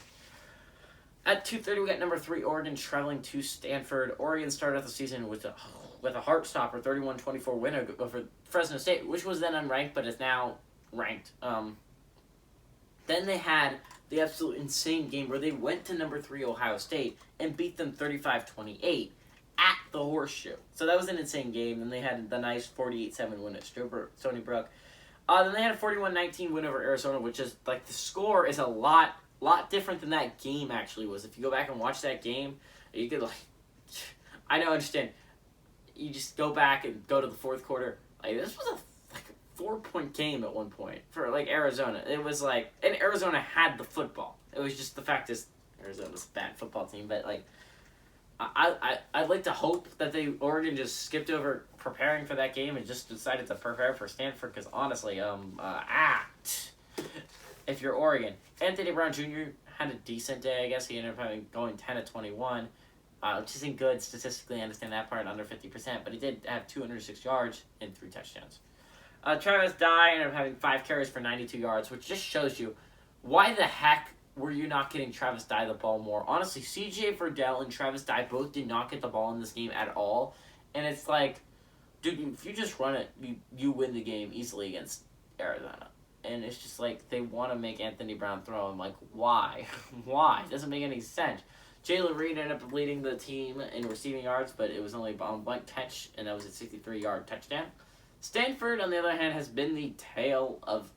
At 2:30, we got number 3 Oregon traveling to Stanford. Oregon started out the season with a heart stopper, 31-24 win over Fresno State, which was then unranked, but is now ranked. Then they had the absolute insane game where they went to number 3 Ohio State and beat them 35-28 at the Horseshoe. So that was an insane game. Then they had the nice 48-7 win at Stony Brook. Then they had a 41-19 win over Arizona, which is, like, the score is a lot different than that game actually was. If you go back and watch that game, you could, like, I don't understand. You just go back and go to the fourth quarter. Like, this was a 4-point game at one point for, like, Arizona. It was like, and Arizona had the football. It was just the fact is Arizona's a bad football team, but, like, I'd like to hope that Oregon just skipped over preparing for that game and just decided to prepare for Stanford, because honestly, if you're Oregon, Anthony Brown Jr. had a decent day, I guess. He ended up going 10 of 21, which isn't good statistically. I understand that part, under 50%, but he did have 206 yards and 3 touchdowns. Travis Dye ended up having 5 carries for 92 yards, which just shows you why the heck were you not getting Travis Dye the ball more? Honestly, C.J. Verdell and Travis Dye both did not get the ball in this game at all. And it's like, dude, if you just run it, you win the game easily against Arizona. And it's just like, they want to make Anthony Brown throw. I'm like, why? Why? It doesn't make any sense. Jalen Reed ended up leading the team in receiving yards, but it was only on 1 catch, and that was a 63-yard touchdown. Stanford, on the other hand, has been the tale of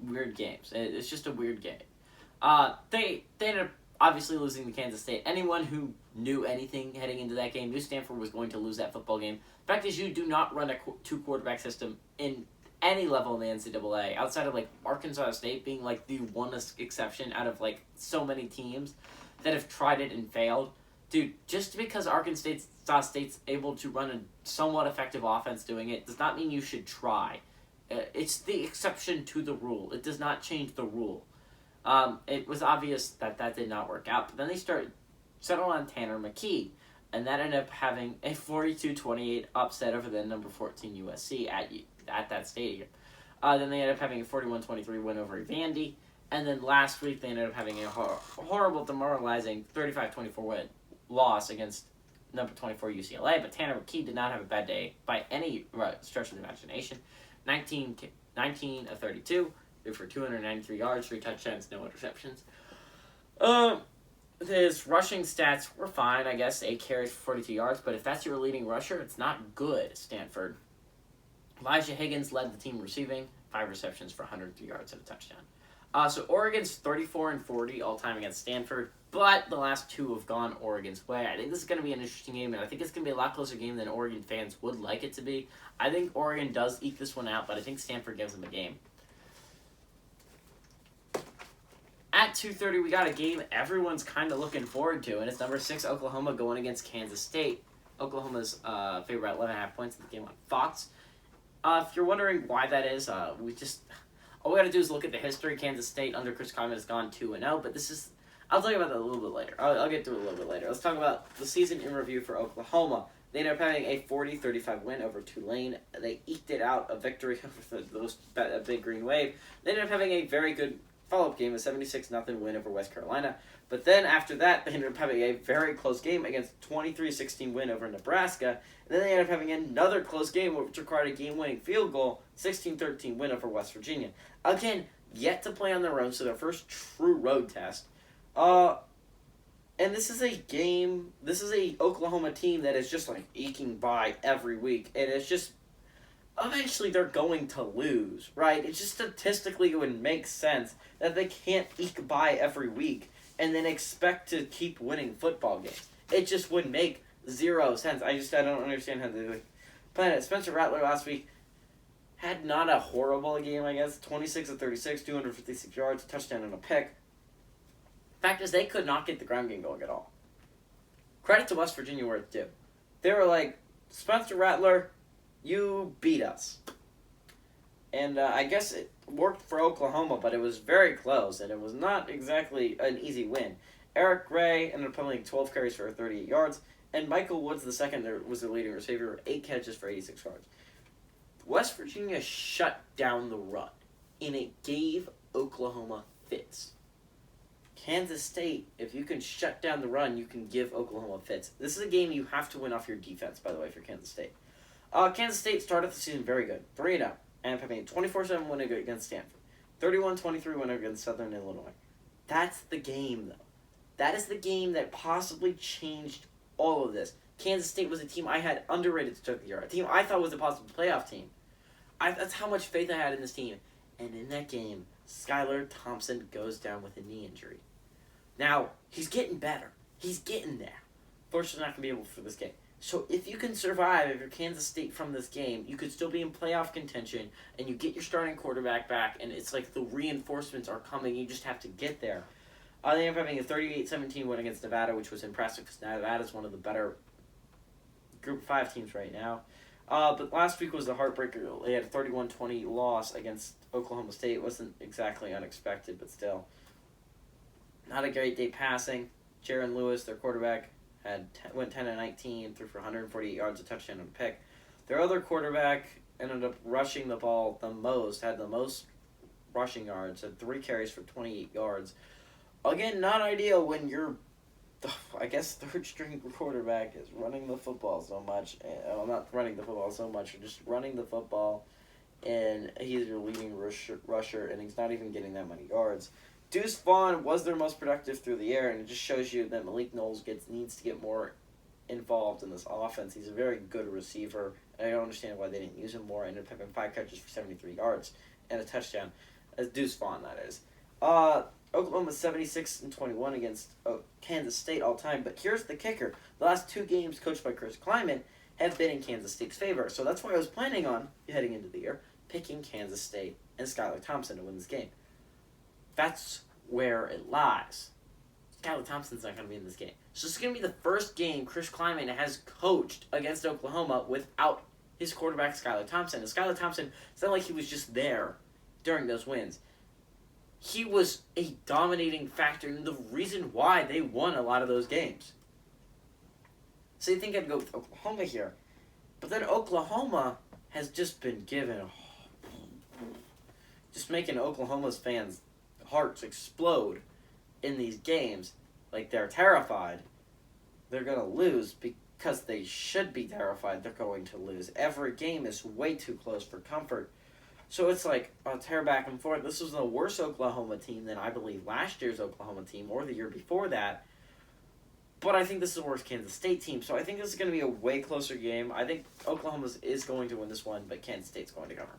weird games. It's just a weird game. They ended up obviously losing to Kansas State. Anyone who knew anything heading into that game knew Stanford was going to lose that football game. The fact is, you do not run a 2-quarterback system in any level in the NCAA, outside of, like, Arkansas State being, like, the one exception out of, like, so many teams that have tried it and failed. Dude, just because Arkansas State's able to run a somewhat effective offense doing it does not mean you should try. It's the exception to the rule. It does not change the rule. It was obvious that did not work out. But then they settled on Tanner McKee, and that ended up having a 42-28 upset over the number 14 USC at that stadium. Then they ended up having a 41-23 win over Vandy. And then last week they ended up having a horrible, demoralizing 35-24 loss against number 24 UCLA. But Tanner McKee did not have a bad day by any stretch of the imagination. 19 of 32, for 293 yards, 3 touchdowns, no interceptions. His rushing stats were fine, I guess. 8 carries for 42 yards, but if that's your leading rusher, it's not good, Stanford. Elijah Higgins led the team receiving, 5 receptions for 103 yards and a touchdown. So Oregon's 34-40 all-time against Stanford, but the last 2 have gone Oregon's way. I think this is going to be an interesting game, and I think it's going to be a lot closer game than Oregon fans would like it to be. I think Oregon does eke this one out, but I think Stanford gives them a game. At 2:30, we got a game everyone's kind of looking forward to, and it's number 6 Oklahoma going against Kansas State. Oklahoma's favored by 11.5 points in the game on Fox. If you're wondering why that is, all we got to do is look at the history. Kansas State under Chris Kleiman has gone 2-0, but I'll tell you about that a little bit later. I'll get to it a little bit later. Let's talk about the season in review for Oklahoma. They ended up having a 40-35 win over Tulane. They eked it out a victory over a big Green Wave. They ended up having a very good follow-up game, a 76-0 win over West Carolina. But then after that, they ended up having a very close game against 23-16 win over Nebraska. And then they ended up having another close game, which required a game-winning field goal, 16-13 win over West Virginia. Again, yet to play on their own, so their first true road test. And this is a Oklahoma team that is just, like, eking by every week. And it's just, eventually they're going to lose, right? It's just statistically it would make sense that they can't eke by every week and then expect to keep winning football games. It just would make zero sense. I don't understand how they do it. But Spencer Rattler last week had not a horrible game, I guess. 26 of 36, 256 yards, a touchdown and a pick. Fact is, they could not get the ground game going at all. Credit to West Virginia where it's due. They were like, Spencer Rattler, you beat us. And I guess it worked for Oklahoma, but it was very close, and it was not exactly an easy win. Eric Gray ended up playing 12 carries for 38 yards, and Michael Woods II was the leading receiver, 8 catches for 86 yards. West Virginia shut down the run, and it gave Oklahoma fits. Kansas State, if you can shut down the run, you can give Oklahoma fits. This is a game you have to win off your defense, by the way, for Kansas State. Kansas State started the season very good, 3-0, and having a 24-7 win against Stanford, 31-23 win against Southern Illinois. That's the game, though. That is the game that possibly changed all of this. Kansas State was a team I had underrated to start the year, a team I thought was a possible playoff team. That's how much faith I had in this team. And in that game, Skylar Thompson goes down with a knee injury. Now, he's getting better. He's getting there. Fortunately, not going to be able for this game. So if you can survive, if you're Kansas State from this game, you could still be in playoff contention, and you get your starting quarterback back, and it's like the reinforcements are coming. You just have to get there. They ended up having a 38-17 win against Nevada, which was impressive because Nevada's one of the better Group 5 teams right now. But last week was the heartbreaker. They had a 31-20 loss against Oklahoma State. It wasn't exactly unexpected, but still. Not a great day passing. Jaron Lewis, their quarterback, went 10-19, threw for 148 yards, a touchdown, and a pick. Their other quarterback ended up rushing the ball the most, had the most rushing yards, had 3 carries for 28 yards. Again, not ideal when your, I guess, third-string quarterback is running the football so much. Well, not running the football so much, just running the football, and he's your leading rusher, and he's not even getting that many yards. Deuce Vaughn was their most productive through the air, and it just shows you that Malik Knowles needs to get more involved in this offense. He's a very good receiver, and I don't understand why they didn't use him more. Ended up having 5 catches for 73 yards and a touchdown. As Deuce Vaughn, that is. Oklahoma 76-21 against Kansas State all time, but here's the kicker. The last 2 games coached by Chris Klieman have been in Kansas State's favor, so that's why I was planning on, heading into the year, picking Kansas State and Skylar Thompson to win this game. That's where it lies. Skylar Thompson's not going to be in this game. So this is going to be the first game Chris Klieman has coached against Oklahoma without his quarterback, Skylar Thompson. And Skylar Thompson, it's not like he was just there during those wins. He was a dominating factor in the reason why they won a lot of those games. So you think I'd go with Oklahoma here. But then Oklahoma has just been given, just making Oklahoma's fans' hearts explode in these games. Like, they're terrified they're going to lose because they should be terrified they're going to lose. Every game is way too close for comfort. So it's like a tear back and forth. This was the worst Oklahoma team than I believe last year's Oklahoma team or the year before that. But I think this is the worst Kansas State team. So I think this is going to be a way closer game. I think Oklahoma is going to win this one, but Kansas State's going to cover.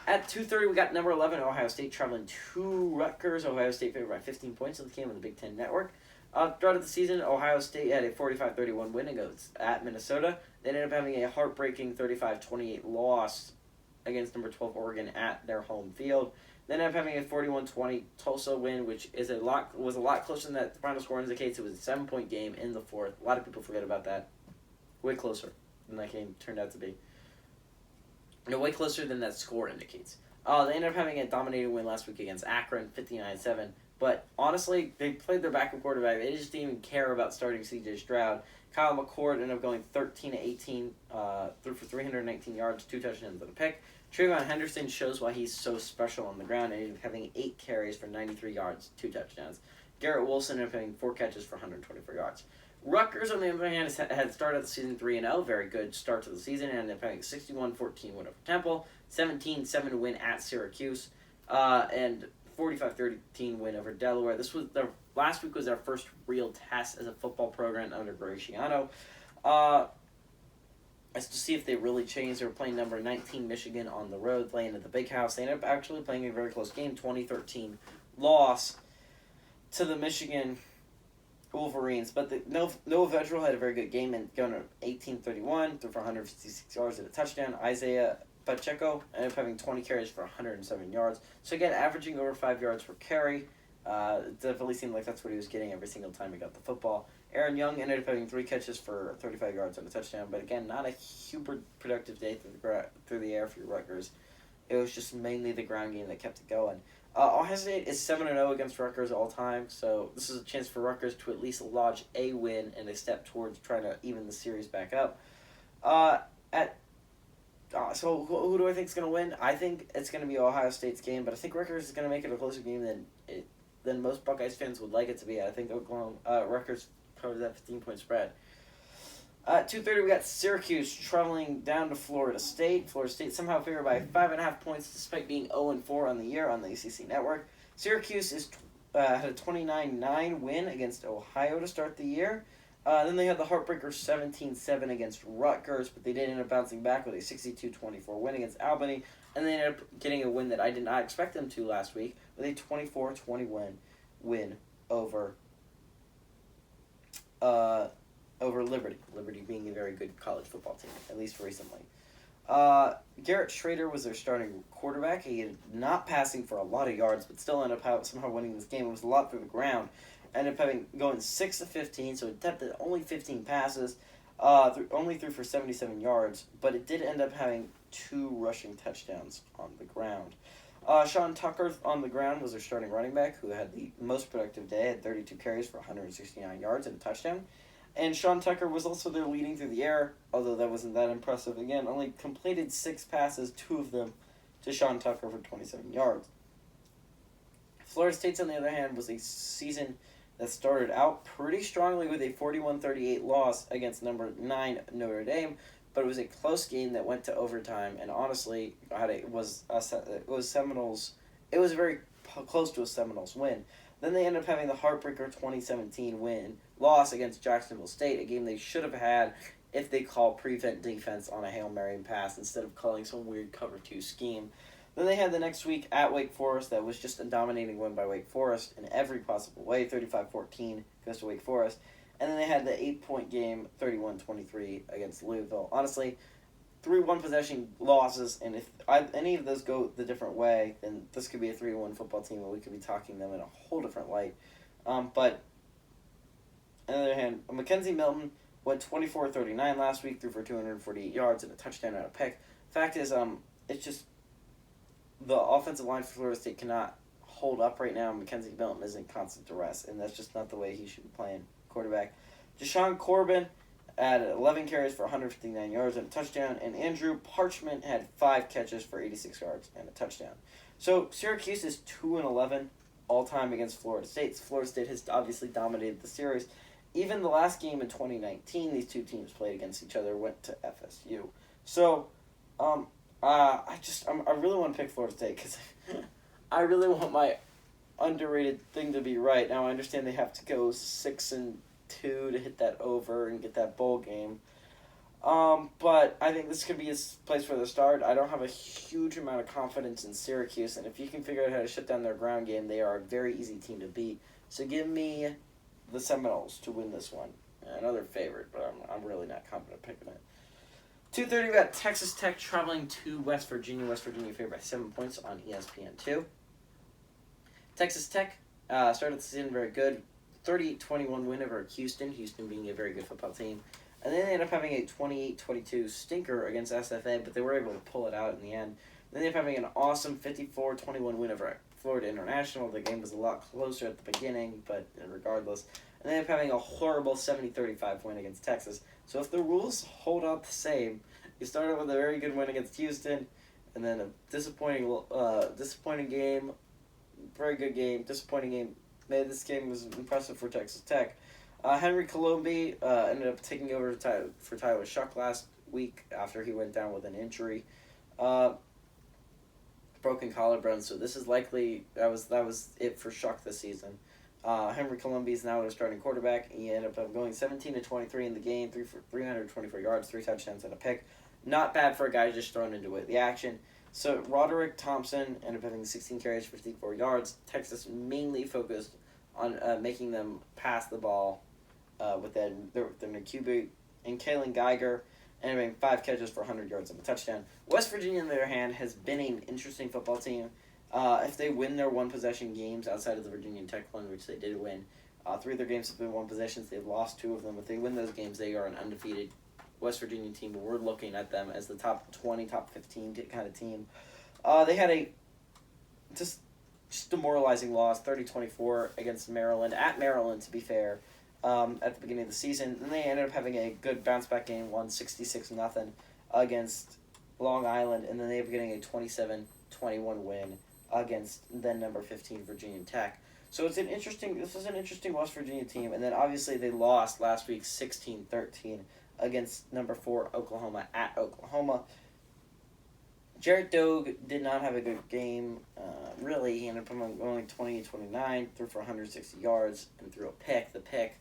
At 2:30, we got number 11, Ohio State, traveling to Rutgers. Ohio State favored by 15 points in the game on the Big Ten Network. Throughout the season, Ohio State had a 45-31 win against at Minnesota. They ended up having a heartbreaking 35-28 loss against number 12 Oregon at their home field. They ended up having a 41-20 Tulsa win, which was a lot closer than that. The final score indicates it was a 7-point game in the fourth. A lot of people forget about that. Way closer than that game turned out to be. No, way closer than that score indicates. They ended up having a dominating win last week against Akron, 59-7. But honestly, they played their backup quarterback. They just didn't even care about starting C.J. Stroud. Kyle McCord ended up going 13-18, threw for 319 yards, 2 touchdowns and a pick. Trayvon Henderson shows why he's so special on the ground, and ended up having 8 carries for 93 yards, 2 touchdowns. Garrett Wilson ended up having 4 catches for 124 yards. Rutgers, on the other hand, had started the season 3-0, very good start to the season, and ended up having a 61-14 win over Temple, 17-7 win at Syracuse, and 45-13 win over Delaware. Last week was our first real test as a football program under Graciano. As to see if they really changed. They were playing number 19 Michigan on the road, playing at the Big House. They ended up actually playing a very close game, 20-13 loss to the Michigan Wolverines. But Noah Vedral had a very good game and going to 18-31, threw for 156 yards and a touchdown. Isaiah Pacheco ended up having 20 carries for 107 yards. So again, averaging over 5 yards per carry. It definitely seemed like that's what he was getting every single time he got the football. Aaron Young ended up having 3 catches for 35 yards and a touchdown, but again, not a super productive day through the air for Rutgers. It was just mainly the ground game that kept it going. Ohio State is 7-0 against Rutgers all time, so this is a chance for Rutgers to at least lodge a win and a step towards trying to even the series back up. So who do I think is going to win? I think it's going to be Ohio State's game, but I think Rutgers is going to make it a closer game than most Buckeyes fans would like it to be. I think Rutgers covers that 15-point spread. 2:30, we got Syracuse traveling down to Florida State. Florida State somehow favored by 5.5 points despite being 0-4 on the year on the ACC Network. Syracuse had a 29-9 win against Ohio to start the year. Then they had the heartbreaker 17-7 against Rutgers, but they did end up bouncing back with a 62-24 win against Albany, and they ended up getting a win that I did not expect them to last week with a 24-21 win over over Liberty. Liberty being a very good college football team, at least recently. Garrett Schrader was their starting quarterback. He had not passing for a lot of yards, but still ended up somehow winning this game. It was a lot through the ground. Ended up going 6 of 15, so it attempted only 15 passes. Only threw for 77 yards, but it did end up having 2 rushing touchdowns on the ground. Sean Tucker on the ground was their starting running back, who had the most productive day, had 32 carries for 169 yards and a touchdown. And Sean Tucker was also their leading through the air, although that wasn't that impressive. Again, only completed 6 passes, 2 of them to Sean Tucker for 27 yards. Florida State's, on the other hand, was a season that started out pretty strongly with a 41-38 loss against number 9 Notre Dame, but it was a close game that went to overtime, and honestly, it was Seminoles. It was very close to a Seminoles win. Then they ended up having the heartbreaker 2017 loss against Jacksonville State, a game they should have had if they called prevent defense on a Hail Mary pass instead of calling some weird cover 2 scheme. Then they had the next week at Wake Forest that was just a dominating win by Wake Forest in every possible way, 35-14 goes to Wake Forest. And then they had the 8-point game, 31-23 against Louisville. Honestly, 3 one-possession losses, and if any of those go the different way, then this could be a 3-1 football team, and we could be talking them in a whole different light. But on the other hand, Mackenzie Milton went 24-39 last week, threw for 248 yards and a touchdown and a pick. Fact is, it's just the offensive line for Florida State cannot hold up right now. Mackenzie Milton is in constant duress, and that's just not the way he should be playing quarterback. Deshaun Corbin had 11 carries for 159 yards and a touchdown, and Andrew Parchment had 5 catches for 86 yards and a touchdown. So Syracuse is 2-11 all-time against Florida State. Florida State has obviously dominated the series. Even the last game in 2019, these 2 teams played against each other, went to FSU. So, I really want to pick Florida State because I really want my underrated thing to be right. Now I understand they have to go 6-2 to hit that over and get that bowl game. But I think this could be a place for the start. I don't have a huge amount of confidence in Syracuse, and if you can figure out how to shut down their ground game, they are a very easy team to beat. So give me the Seminoles to win this one. Another favorite, but I'm really not confident picking it. 2:30, we got Texas Tech traveling to West Virginia. West Virginia favored by 7 points on ESPN2. Texas Tech started the season very good. 38-21 win over Houston. Houston being a very good football team. And then they ended up having a 28-22 stinker against SFA, but they were able to pull it out in the end. Then they ended up having an awesome 54-21 win over Florida International. The game was a lot closer at the beginning, but regardless. And they ended up having a horrible 70-35 win against Texas. So if the rules hold out the same, you started with a very good win against Houston, and then a disappointing game, very good game, disappointing game. Maybe this game was impressive for Texas Tech. Henry Colombi ended up taking over for Tyler Shuck last week after he went down with an injury. Broken collarbone, so this is likely, that was it for Shuck this season. Henry Colombi is now their starting quarterback. He ended up going 17-23 in the game, 324 yards, 3 touchdowns, and a pick. Not bad for a guy just thrown into the action. So Roderick Thompson ended up having 16 carries, 54 yards. Texas mainly focused on making them pass the ball with their QB and Kalen Geiger, and having 5 catches for 100 yards and a touchdown. West Virginia, on the other hand, has been an interesting football team. If they win their one-possession games outside of the Virginia Tech one, which they did win, 3 of their games have been one possessions. They've lost 2 of them. If they win those games, they are an undefeated West Virginia team. We're looking at them as the top 20, top 15 kind of team. They had a just demoralizing loss, 30-24 against Maryland, at Maryland, to be fair, at the beginning of the season. Then they ended up having a good bounce-back game, won 66-0 against Long Island, and then they ended up getting a 27-21 win against then number 15 Virginia Tech. So this is an interesting West Virginia team, and then obviously they lost last week 16-13 against number 4 Oklahoma at Oklahoma. Jarrett Dogue did not have a good game. Really, he ended up going 28-29, threw for 160 yards, and threw a pick. The pick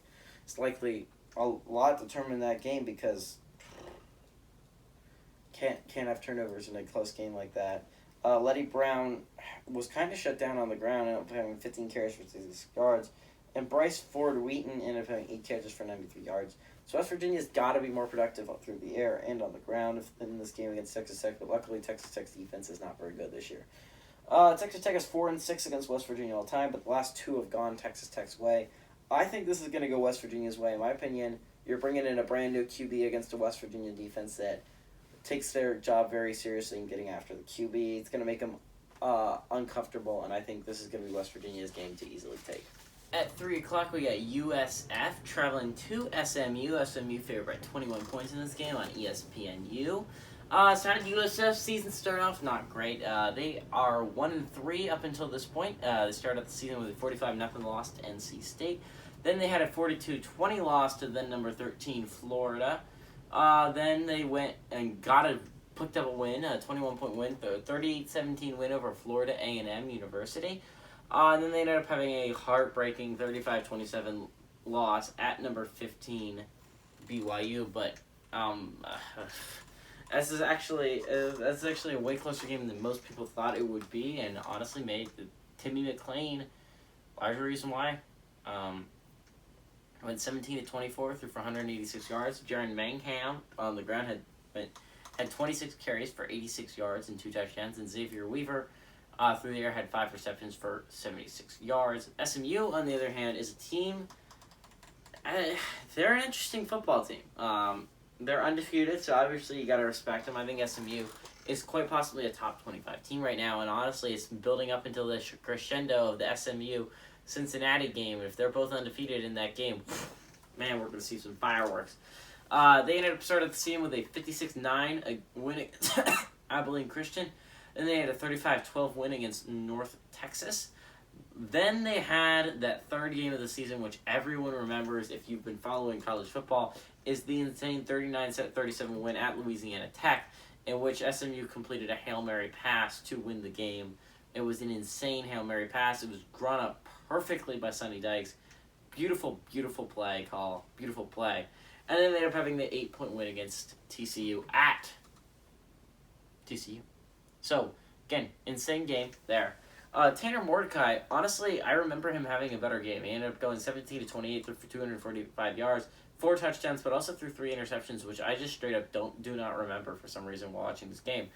is likely a lot determined that game because can't have turnovers in a close game like that. Letty Brown was kind of shut down on the ground, ended up having 15 carries for 66 yards. And Bryce Ford Wheaton ended up having 8 catches for 93 yards. So West Virginia's got to be more productive through the air and on the ground in this game against Texas Tech, but luckily Texas Tech's defense is not very good this year. Texas Tech is 4-6 against West Virginia all time, but the last two have gone Texas Tech's way. I think this is going to go West Virginia's way. In my opinion, you're bringing in a brand new QB against a West Virginia defense that takes their job very seriously in getting after the QB. It's going to make them uncomfortable, and I think this is going to be West Virginia's game to easily take. At 3 o'clock, we got USF traveling to SMU. SMU favored by 21 points in this game on ESPNU. USF season started off not great. They are 1-3 up until this point. They started the season with a 45-0 loss to NC State. Then they had a 42-20 loss to then number 13 Florida. Then they went and picked up a win, a 21-point win, 38-17 win over Florida A&M University. And then they ended up having a heartbreaking 35-27 loss at number 15 BYU. But that's actually a way closer game than most people thought it would be, and honestly made Timmy McClain larger reason why. Went 17-24, threw for 186 yards. Jaron Mangham on the ground had 26 carries for 86 yards and 2 touchdowns, and Xavier Weaver through the air had 5 receptions for 76 yards. SMU, on the other hand, is a team. They're an interesting football team. They're undefeated, so obviously you got to respect them. I think SMU is quite possibly a top 25 team right now, and honestly, it's building up until the crescendo of the SMU Cincinnati game. If they're both undefeated in that game, man, we're going to see some fireworks. They ended up starting the season with a 56-9 win against Abilene Christian. Then they had a 35-12 win against North Texas. Then they had that third game of the season, which everyone remembers if you've been following college football, is the insane 39-37 win at Louisiana Tech, in which SMU completed a Hail Mary pass to win the game. It was an insane Hail Mary pass. It was drawn up perfectly by Sonny Dykes. Beautiful, beautiful play call. Beautiful play. And then they ended up having the 8-point win against TCU at TCU. So, again, insane game there. Tanner Mordecai, honestly, I remember him having a better game. He ended up going 17-28 for 245 yards, 4 touchdowns, but also threw 3 interceptions, which I just straight up do not remember for some reason while watching this game.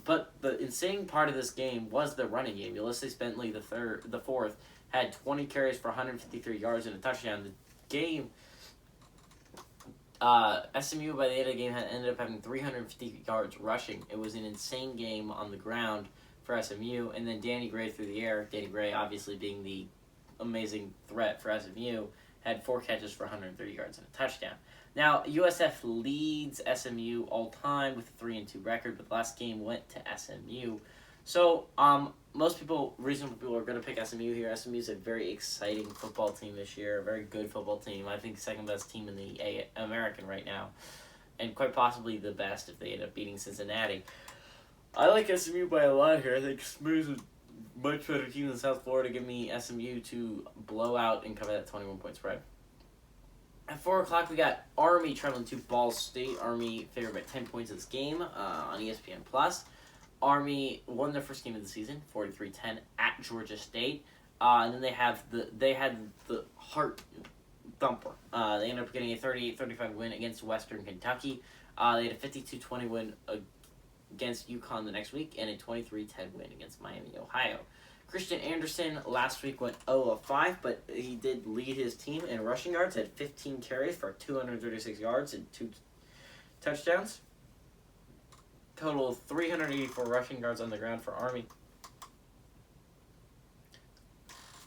But the insane part of this game was the running game. Ulysses Bentley, the fourth, had 20 carries for 153 yards and a touchdown. The game, SMU by the end of the game ended up having 350 yards rushing. It was an insane game on the ground for SMU, and then Danny Gray through the air. Danny Gray, obviously being the amazing threat for SMU, had 4 catches for 130 yards and a touchdown. Now, USF leads SMU all time with a 3-2 record, but the last game went to SMU. So, reasonable people are going to pick SMU here. SMU is a very exciting football team this year, a very good football team. I think second best team in the American right now, and quite possibly the best if they end up beating Cincinnati. I like SMU by a lot here. I think SMU is a much better team than South Florida. Give me SMU to blow out and cover that 21-point spread. At 4 o'clock, we got Army traveling to Ball State. Army favored by 10 points in this game on ESPN+. Army won their first game of the season, 43-10 at Georgia State. And then they had the heart thumper. They ended up getting a 38-35 win against Western Kentucky. They had a 52-20 win against Uconn the next week, and a 23-10 win against Miami, Ohio. Christian Anderson last week went 0-5, but he did lead his team in rushing yards, had 15 carries for 236 yards and 2 touchdowns. Total of 384 rushing yards on the ground for Army.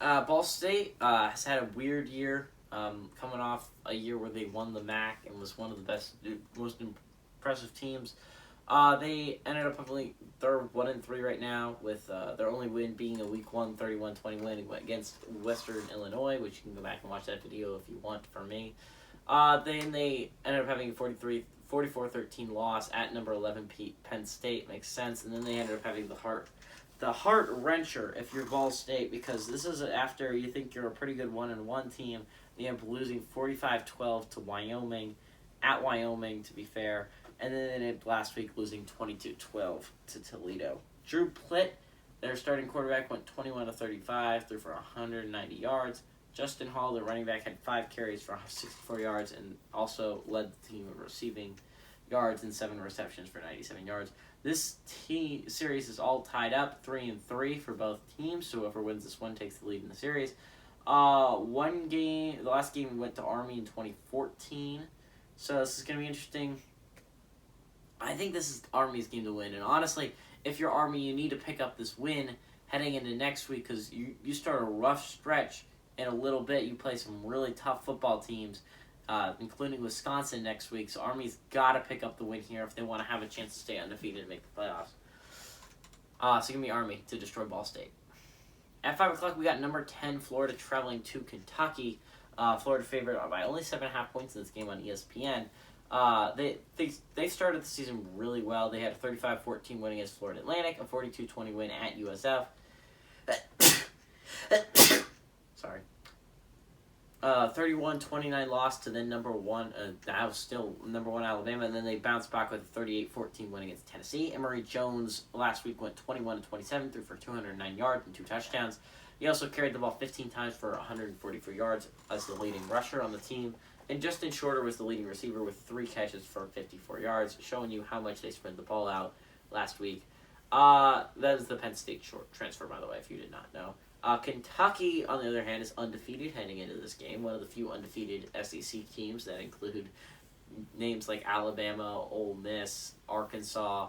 Ball State has had a weird year, coming off a year where they won the MAC and was one of the most impressive teams. They ended up they're 1-3 right now, with their only win being a Week 1 31-20 win against Western Illinois, which you can go back and watch that video if you want from me. Then they ended up having a 44-13 loss at number 11 Penn State. Makes sense. And then they ended up having the heart wrencher if you're Ball State, because this is after you think you're a pretty good 1-1 team. They end up losing 45-12 to Wyoming, at Wyoming to be fair. And then they ended up last week losing 22-12 to Toledo. Drew Plitt, their starting quarterback, went 21-35, threw for 190 yards, Justin Hall, the running back, had 5 carries for 64 yards and also led the team in receiving yards and 7 receptions for 97 yards. This series is all tied up, 3-3 for both teams, so whoever wins this one takes the lead in the series. The last game we went to Army in 2014, so this is going to be interesting. I think this is Army's game to win, and honestly, if you're Army, you need to pick up this win heading into next week because you start a rough stretch in a little bit. You play some really tough football teams, including Wisconsin next week, so Army's got to pick up the win here if they want to have a chance to stay undefeated and make the playoffs. So give me Army to destroy Ball State. At 5 o'clock, we got number 10, Florida, traveling to Kentucky. Florida favored by only 7.5 points in this game on ESPN. They started the season really well. They had a 35-14 win against Florida Atlantic, a 42-20 win at USF. Sorry. 31-29 loss to then number 1, that was still number 1 Alabama, and then they bounced back with a 38-14 win against Tennessee. Emory Jones last week went 21-27, threw for 209 yards and 2 touchdowns. He also carried the ball 15 times for 144 yards as the leading rusher on the team. And Justin Shorter was the leading receiver with 3 catches for 54 yards, showing you how much they spread the ball out last week. That is the Penn State short transfer, by the way, if you did not know. Kentucky, on the other hand, is undefeated heading into this game. One of the few undefeated SEC teams that include names like Alabama, Ole Miss, Arkansas,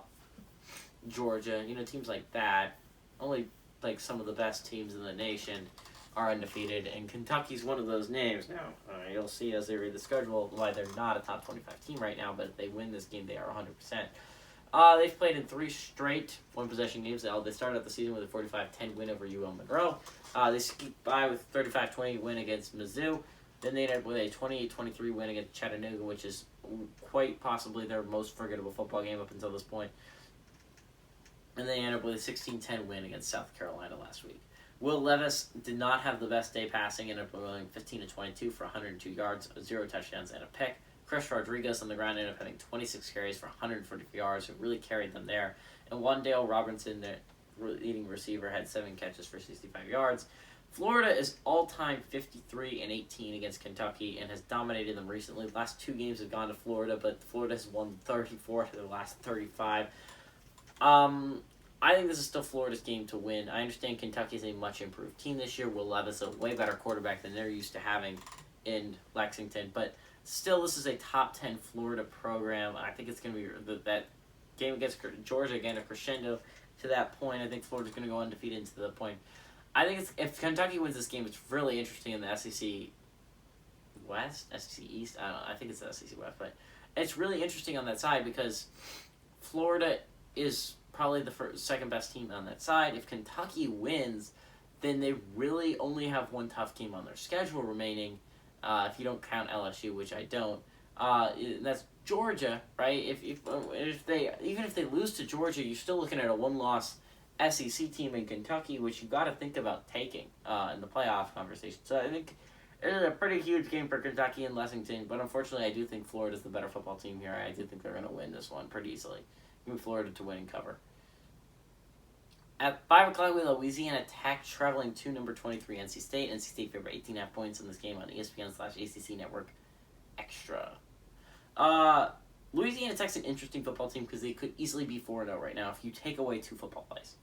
Georgia, teams like that. Only like some of the best teams in the nation are undefeated, and Kentucky's one of those names. Now, you'll see as they read the schedule why they're not a top 25 team right now, but if they win this game, they are 100%. They've played in 3 straight one-possession games. They started out the season with a 45-10 win over UL Monroe. They squeaked by with a 35-20 win against Mizzou. Then they ended up with a 28-23 win against Chattanooga, which is quite possibly their most forgettable football game up until this point. And they ended up with a 16-10 win against South Carolina last week. Will Levis did not have the best day passing, ended up going 15-22 for 102 yards, 0 touchdowns, and a pick. Chris Rodriguez on the ground ended up having 26 carries for 140 yards, who really carried them there. And Wandale Robinson, the leading receiver, had 7 catches for 65 yards. Florida is all-time 53-18 against Kentucky and has dominated them recently. The last 2 games have gone to Florida, but Florida has won 34 to their last 35. I think this is still Florida's game to win. I understand Kentucky is a much improved team this year. Will Levis a way better quarterback than they're used to having in Lexington, but still, this is a top 10 Florida program. I think it's going to be that game against Georgia, again, a crescendo to that point. I think Florida's going to go undefeated to the point. I think if Kentucky wins this game, it's really interesting in the SEC West, SEC East. I don't know. I think it's the SEC West, but it's really interesting on that side because Florida is probably the second best team on that side. If Kentucky wins, then they really only have one tough game on their schedule remaining. If you don't count LSU, which I don't, that's Georgia, right? If they lose to Georgia, you're still looking at a 1-loss SEC team in Kentucky, which you got to think about taking in the playoff conversation. So I think it is a pretty huge game for Kentucky and Lexington, but unfortunately, I do think Florida's the better football team here. I do think they're going to win this one pretty easily. Give me Florida to win and cover. At 5 o'clock, we have Louisiana Tech traveling to number 23, NC State. NC State favored 18.5 points in this game on ESPN/ACC Network Extra. Louisiana Tech's an interesting football team because they could easily be 4-0 right now if you take away 2 football plays.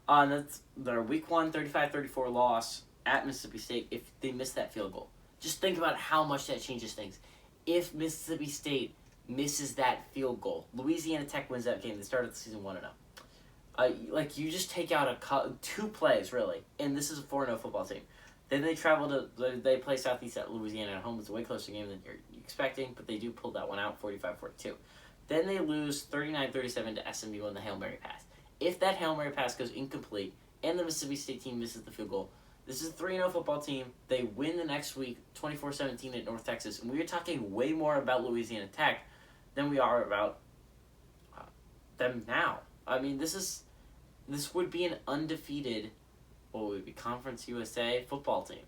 That's their Week 1 35-34 loss at Mississippi State if they miss that field goal. Just think about how much that changes things. If Mississippi State misses that field goal, Louisiana Tech wins that game. They started the season 1-0. You just take out 2 plays, really, and this is a 4-0 football team. Then they play Southeast at Louisiana at home. It's a way closer game than you're expecting, but they do pull that one out, 45-42. Then they lose 39-37 to SMU on the Hail Mary pass. If that Hail Mary pass goes incomplete and the Mississippi State team misses the field goal, this is a 3-0 football team. They win the next week, 24-17 at North Texas, and we are talking way more about Louisiana Tech than we are about them now. I mean, this would be an undefeated, Conference USA football team.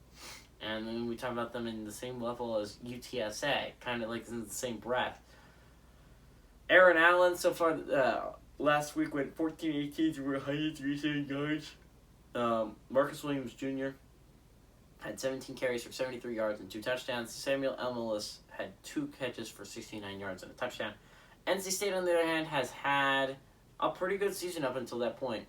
And then we talk about them in the same level as UTSA, kind of like in the same breath. Aaron Allen, so far, last week went 14-18 through 137 yards. Marcus Williams Jr., had 17 carries for 73 yards and 2 touchdowns. Samuel Elmolis had 2 catches for 69 yards and a touchdown. NC State, on the other hand, has had a pretty good season up until that point.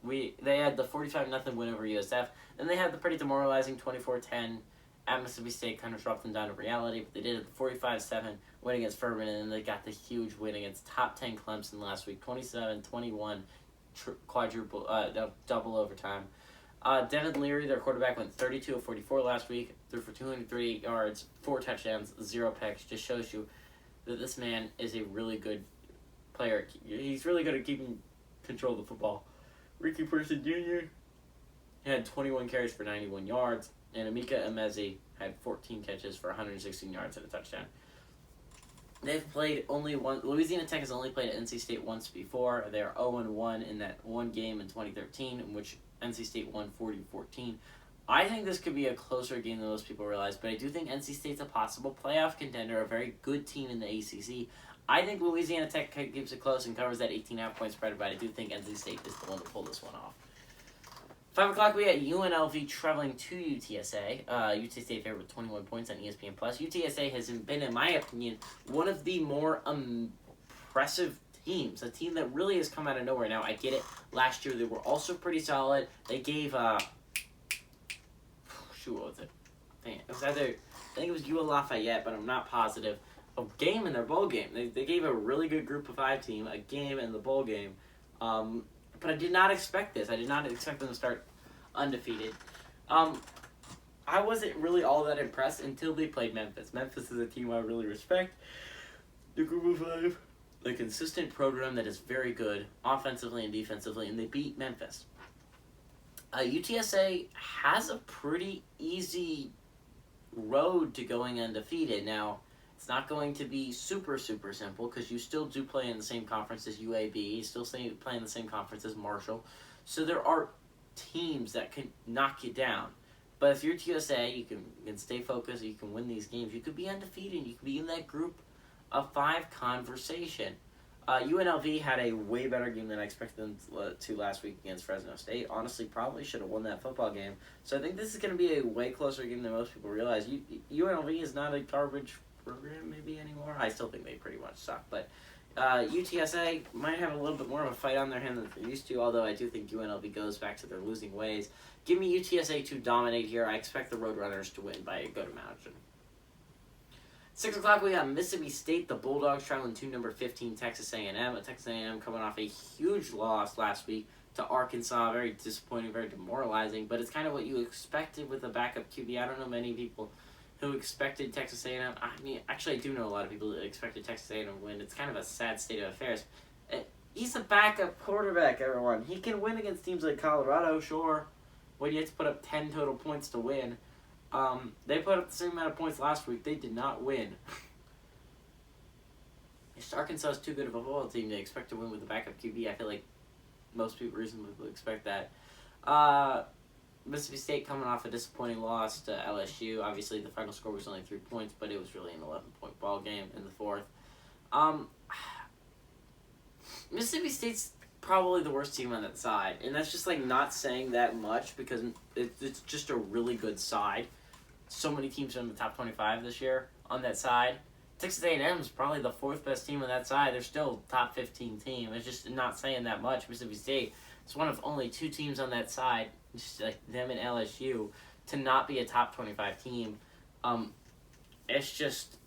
They had the 45-0 win over USF, then they had the pretty demoralizing 24-10 at Mississippi State, kind of dropped them down to reality, but they did the 45-7 win against Furman, and then they got the huge win against top 10 Clemson last week, 27-21, double overtime. Devin Leary, their quarterback, went 32 of 44 last week, threw for 238 yards, 4 touchdowns, 0 picks. Just shows you that this man is a really good player. He's really good at keeping control of the football. Ricky Person Jr. had 21 carries for 91 yards, and Emeka Emezi had 14 catches for 116 yards and a touchdown. They've played only one. Louisiana Tech has only played at NC State once before. They're 0-1 in that one game in 2013, in which NC State won 40-14. I think this could be a closer game than most people realize, but I do think NC State's a possible playoff contender, a very good team in the ACC. I think Louisiana Tech keeps it close and covers that 18.5 point spread, but I do think NC State is the one to pull this one off. 5 o'clock, we got UNLV traveling to UTSA. UT State favored with 21 points on ESPN+. UTSA has been, in my opinion, one of the more impressive teams. A team that really has come out of nowhere. Now, I get it. Last year, they were also pretty solid. They gave, what was it? It was either, I think it was UL Lafayette, but I'm not positive. A game in their bowl game. They gave a really good Group of 5 team a game in the bowl game. But I did not expect this. I did not expect them to start undefeated. I wasn't really all that impressed until they played Memphis. Memphis is a team I really respect. The Group of 5. A consistent program that is very good offensively and defensively, and they beat Memphis. UTSA has a pretty easy road to going undefeated. Now, it's not going to be super, super simple because you still do play in the same conference as UAB. You still play in the same conference as Marshall. So there are teams that can knock you down. But if you're TSA, you can stay focused. You can win these games. You could be undefeated. You could be in that Group of 5 conversation. UNLV had a way better game than I expected them to last week against Fresno State. Honestly, probably should have won that football game. So I think this is going to be a way closer game than most people realize. UNLV is not a garbage program maybe anymore. I still think they pretty much suck. But UTSA might have a little bit more of a fight on their hand than they're used to, although I do think UNLV goes back to their losing ways. Give me UTSA to dominate here. I expect the Roadrunners to win by a good margin. 6 o'clock, we got Mississippi State, the Bulldogs, traveling to number 15, Texas A&M. Texas A&M coming off a huge loss last week to Arkansas. Very disappointing, very demoralizing, but it's kind of what you expected with a backup QB. I don't know many people who expected Texas A&M. I mean, actually, I do know a lot of people that expected Texas A&M to win. It's kind of a sad state of affairs. He's a backup quarterback, everyone. He can win against teams like Colorado, sure, when you have to put up 10 total points to win. They put up the same amount of points last week. They did not win. Arkansas is too good of a football team to expect to win with a backup QB. I feel like most people reasonably would expect that. Mississippi State coming off a disappointing loss to LSU. Obviously, the final score was only 3 points, but it was really an 11-point ball game in the fourth. Mississippi State's probably the worst team on that side, and that's just like not saying that much because it's just a really good side. So many teams are in the top 25 this year on that side. Texas A&M is probably the 4th best team on that side. They're still top 15 team. It's just not saying that much. Mississippi State is one of only 2 teams on that side, just like them and LSU, to not be a top 25 team. It's just,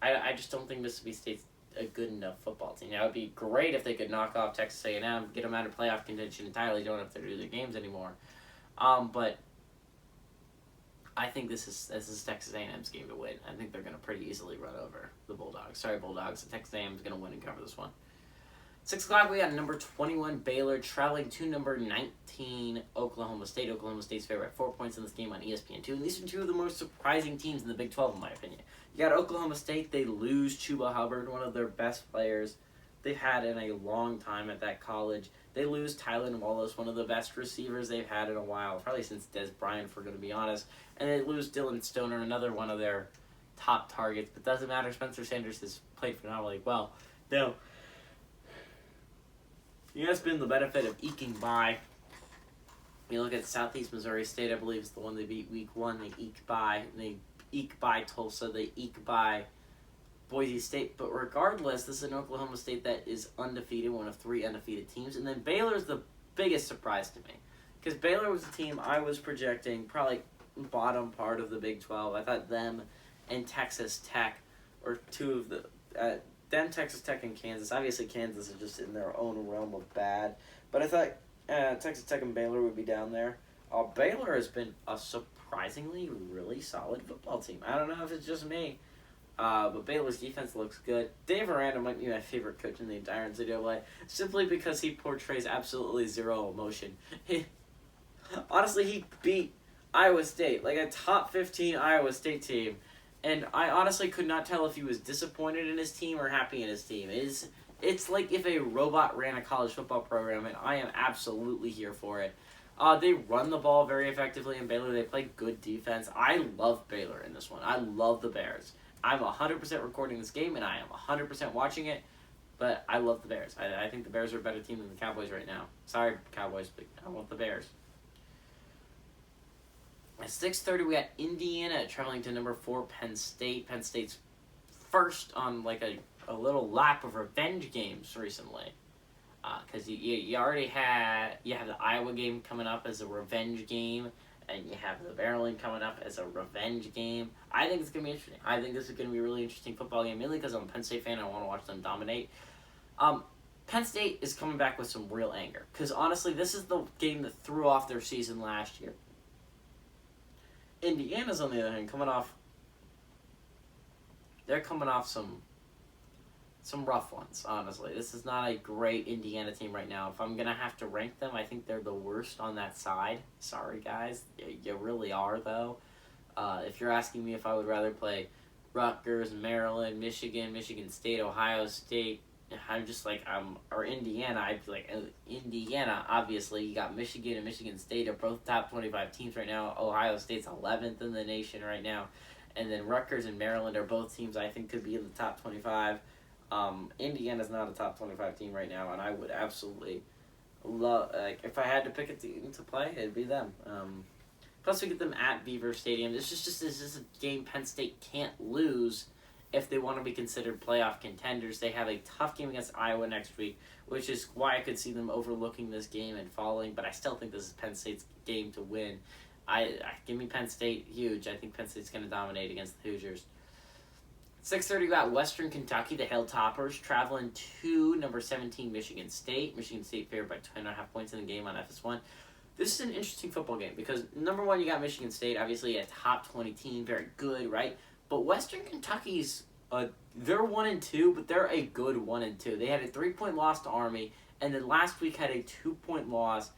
I just don't think Mississippi State's a good enough football team. Now, it would be great if they could knock off Texas A&M, get them out of playoff contention entirely, don't have to do their games anymore. But I think this is Texas A&M's game to win. I think they're going to pretty easily run over the Bulldogs. Sorry, Bulldogs. Texas A&M is going to win and cover this one. 6 o'clock, we got number 21 Baylor traveling to number 19 Oklahoma State. Oklahoma State's favorite at 4 points in this game on ESPN2. And these are 2 of the most surprising teams in the Big 12, in my opinion. You got Oklahoma State. They lose Chuba Hubbard, one of their best players they've had in a long time at that college. They lose Tylen Wallace, one of the best receivers they've had in a while, probably since Des Bryant, if we're going to be honest. And they lose Dylan Stoner, another one of their top targets. But doesn't matter. Spencer Sanders has played phenomenally well. Now, he has been the benefit of eking by You look at Southeast Missouri State, I believe is the one they beat week 1. They eke by. They eke by Tulsa. They eke by Boise State. But regardless, this is an Oklahoma State that is undefeated, one of 3 undefeated teams. And then Baylor's the biggest surprise to me. Because Baylor was a team I was projecting probably bottom part of the Big 12. I thought them and Texas Tech are two of the... them, Texas Tech, and Kansas. Obviously, Kansas is just in their own realm of bad. But I thought Texas Tech and Baylor would be down there. Baylor has been a surprisingly really solid football team. I don't know if it's just me, but Baylor's defense looks good. Dave Aranda might be my favorite coach in the entire NCAA, simply because he portrays absolutely zero emotion. Honestly, he beat Iowa State, like a top 15 Iowa State team, and I honestly could not tell if he was disappointed in his team or happy in his team. It's like if a robot ran a college football program, and I am absolutely here for it. They run the ball very effectively in Baylor. They play good defense. I love Baylor in this one. I love the Bears. I'm 100% recording this game, and I am 100% watching it, but I love the Bears. I think the Bears are a better team than the Cowboys right now. Sorry, Cowboys, but I want the Bears. At 6:30, we got Indiana traveling to number 4 Penn State. Penn State's first on like a little lap of revenge games recently. Because you already you have the Iowa game coming up as a revenge game, and you have the Maryland coming up as a revenge game. I think it's going to be interesting. I think this is going to be a really interesting football game, mainly because I'm a Penn State fan and I want to watch them dominate. Penn State is coming back with some real anger, because honestly, this is the game that threw off their season last year. Indiana's, on the other hand, they're coming off some rough ones, honestly. This is not a great Indiana team right now. If I'm going to have to rank them, I think they're the worst on that side. Sorry, guys. You really are, though. If you're asking me if I would rather play Rutgers, Maryland, Michigan State, Ohio State, I'm just like, or Indiana, I'd be like, Indiana, obviously. You got Michigan and Michigan State are both top 25 teams right now. Ohio State's 11th in the nation right now. And then Rutgers and Maryland are both teams I think could be in the top 25. Indiana's not a top 25 team right now, and I would absolutely love, if I had to pick a team to play, it'd be them. Plus, we get them at Beaver Stadium. This is a game Penn State can't lose if they want to be considered playoff contenders. They have a tough game against Iowa next week, which is why I could see them overlooking this game and falling, but I still think this is Penn State's game to win. Give me Penn State huge. I think Penn State's going to dominate against the Hoosiers. 6:30, we got Western Kentucky, the Hilltoppers, traveling to number 17 Michigan State. Michigan State favored by 2.5 points in the game on FS1. This is an interesting football game because, number one, you got Michigan State, obviously a top 20 team, very good, right? But Western Kentucky's, they're 1-2, but they're a good 1-2. They had a 3-point loss to Army, and then last week had a 2-point loss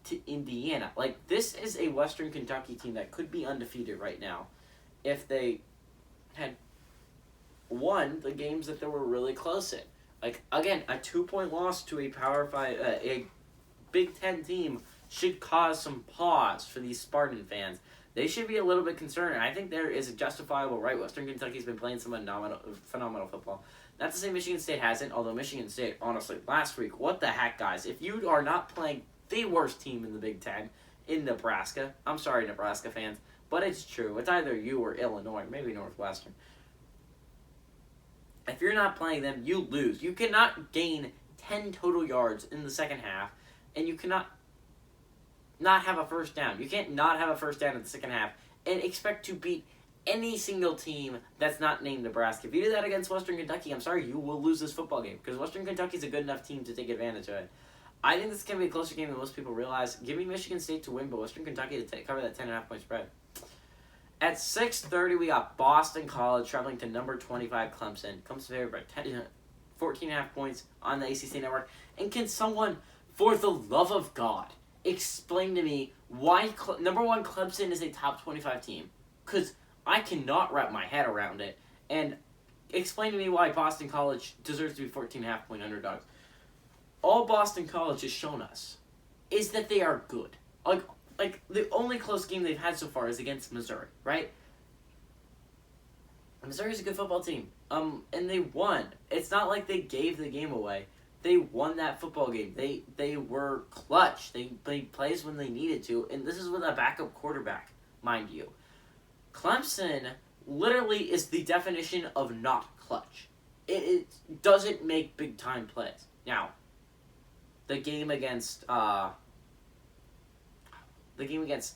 to Indiana. Like, this is a Western Kentucky team that could be undefeated right now if they had won the games that they were really close in. Like, again, a 2-point loss to a Power 5, a Big Ten team should cause some pause for these Spartan fans. They should be a little bit concerned. I think there is a justifiable right. Western Kentucky's been playing some phenomenal football. Not to say Michigan State hasn't, although Michigan State, honestly, last week, what the heck, guys? If you are not playing the worst team in the Big Ten in Nebraska, I'm sorry, Nebraska fans, but it's true. It's either you or Illinois, maybe Northwestern. If you're not playing them, you lose. You cannot gain 10 total yards in the second half, and you cannot not have a first down. You can't not have a first down in the second half and expect to beat any single team that's not named Nebraska. If you do that against Western Kentucky, I'm sorry, you will lose this football game because Western Kentucky's a good enough team to take advantage of it. I think this is going to be a closer game than most people realize. Give me Michigan State to win, but Western Kentucky to cover that 10.5 point spread. At 6:30, we got Boston College traveling to number 25 Clemson. Clemson favored by 14.5 points on the ACC network. And can someone, for the love of God, explain to me why number one Clemson is a top 25 team? Because I cannot wrap my head around it. And explain to me why Boston College deserves to be 14.5 point underdogs. All Boston College has shown us is that they are good. Like, the only close game they've had so far is against Missouri, right? Missouri's a good football team. And they won. It's not like they gave the game away. They won that football game. They were clutch. They played plays when they needed to, and this is with a backup quarterback, mind you. Clemson literally is the definition of not clutch. It doesn't make big time plays. Now, the game against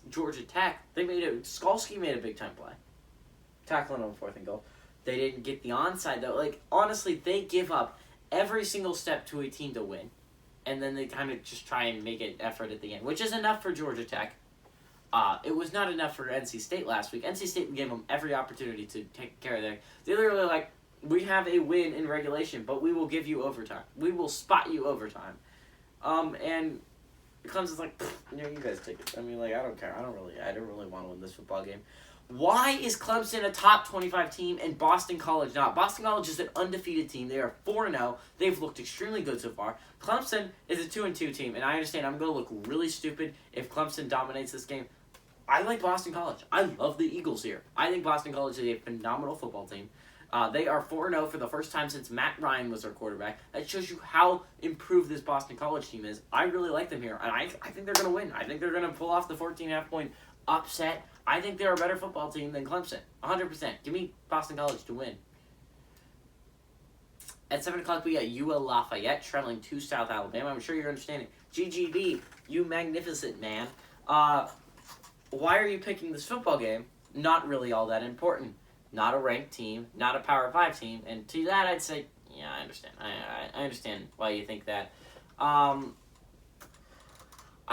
Georgia Tech, Skalski made a big time play, tackling on 4th and goal. They didn't get the onside though. Like, honestly, they give up every single step to a team to win, and then they kind of just try and make an effort at the end, which is enough for Georgia Tech. It was not enough for NC State last week. NC State gave them every opportunity to take care of their. They literally like, we have a win in regulation, but we will give you overtime. We will spot you overtime. And Clemson's like, you guys take it. I mean, like, I don't care. I don't really want to win this football game. Why is Clemson a top 25 team and Boston College not? Boston College is an undefeated team. They are 4-0. They've looked extremely good so far. Clemson is a 2-2 team, and I understand I'm going to look really stupid if Clemson dominates this game. I like Boston College. I love the Eagles here. I think Boston College is a phenomenal football team. They are 4-0 for the first time since Matt Ryan was their quarterback. That shows you how improved this Boston College team is. I really like them here, and I think they're going to win. I think they're going to pull off the 14.5 point upset. I think they're a better football team than Clemson. 100%. Give me Boston College to win. At 7 o'clock, we got UL Lafayette traveling to South Alabama. I'm sure you're understanding. GGB, you magnificent man. Why are you picking this football game? Not really all that important. Not a ranked team, not a Power 5 team, and to that I'd say, yeah, I understand. I understand why you think that. I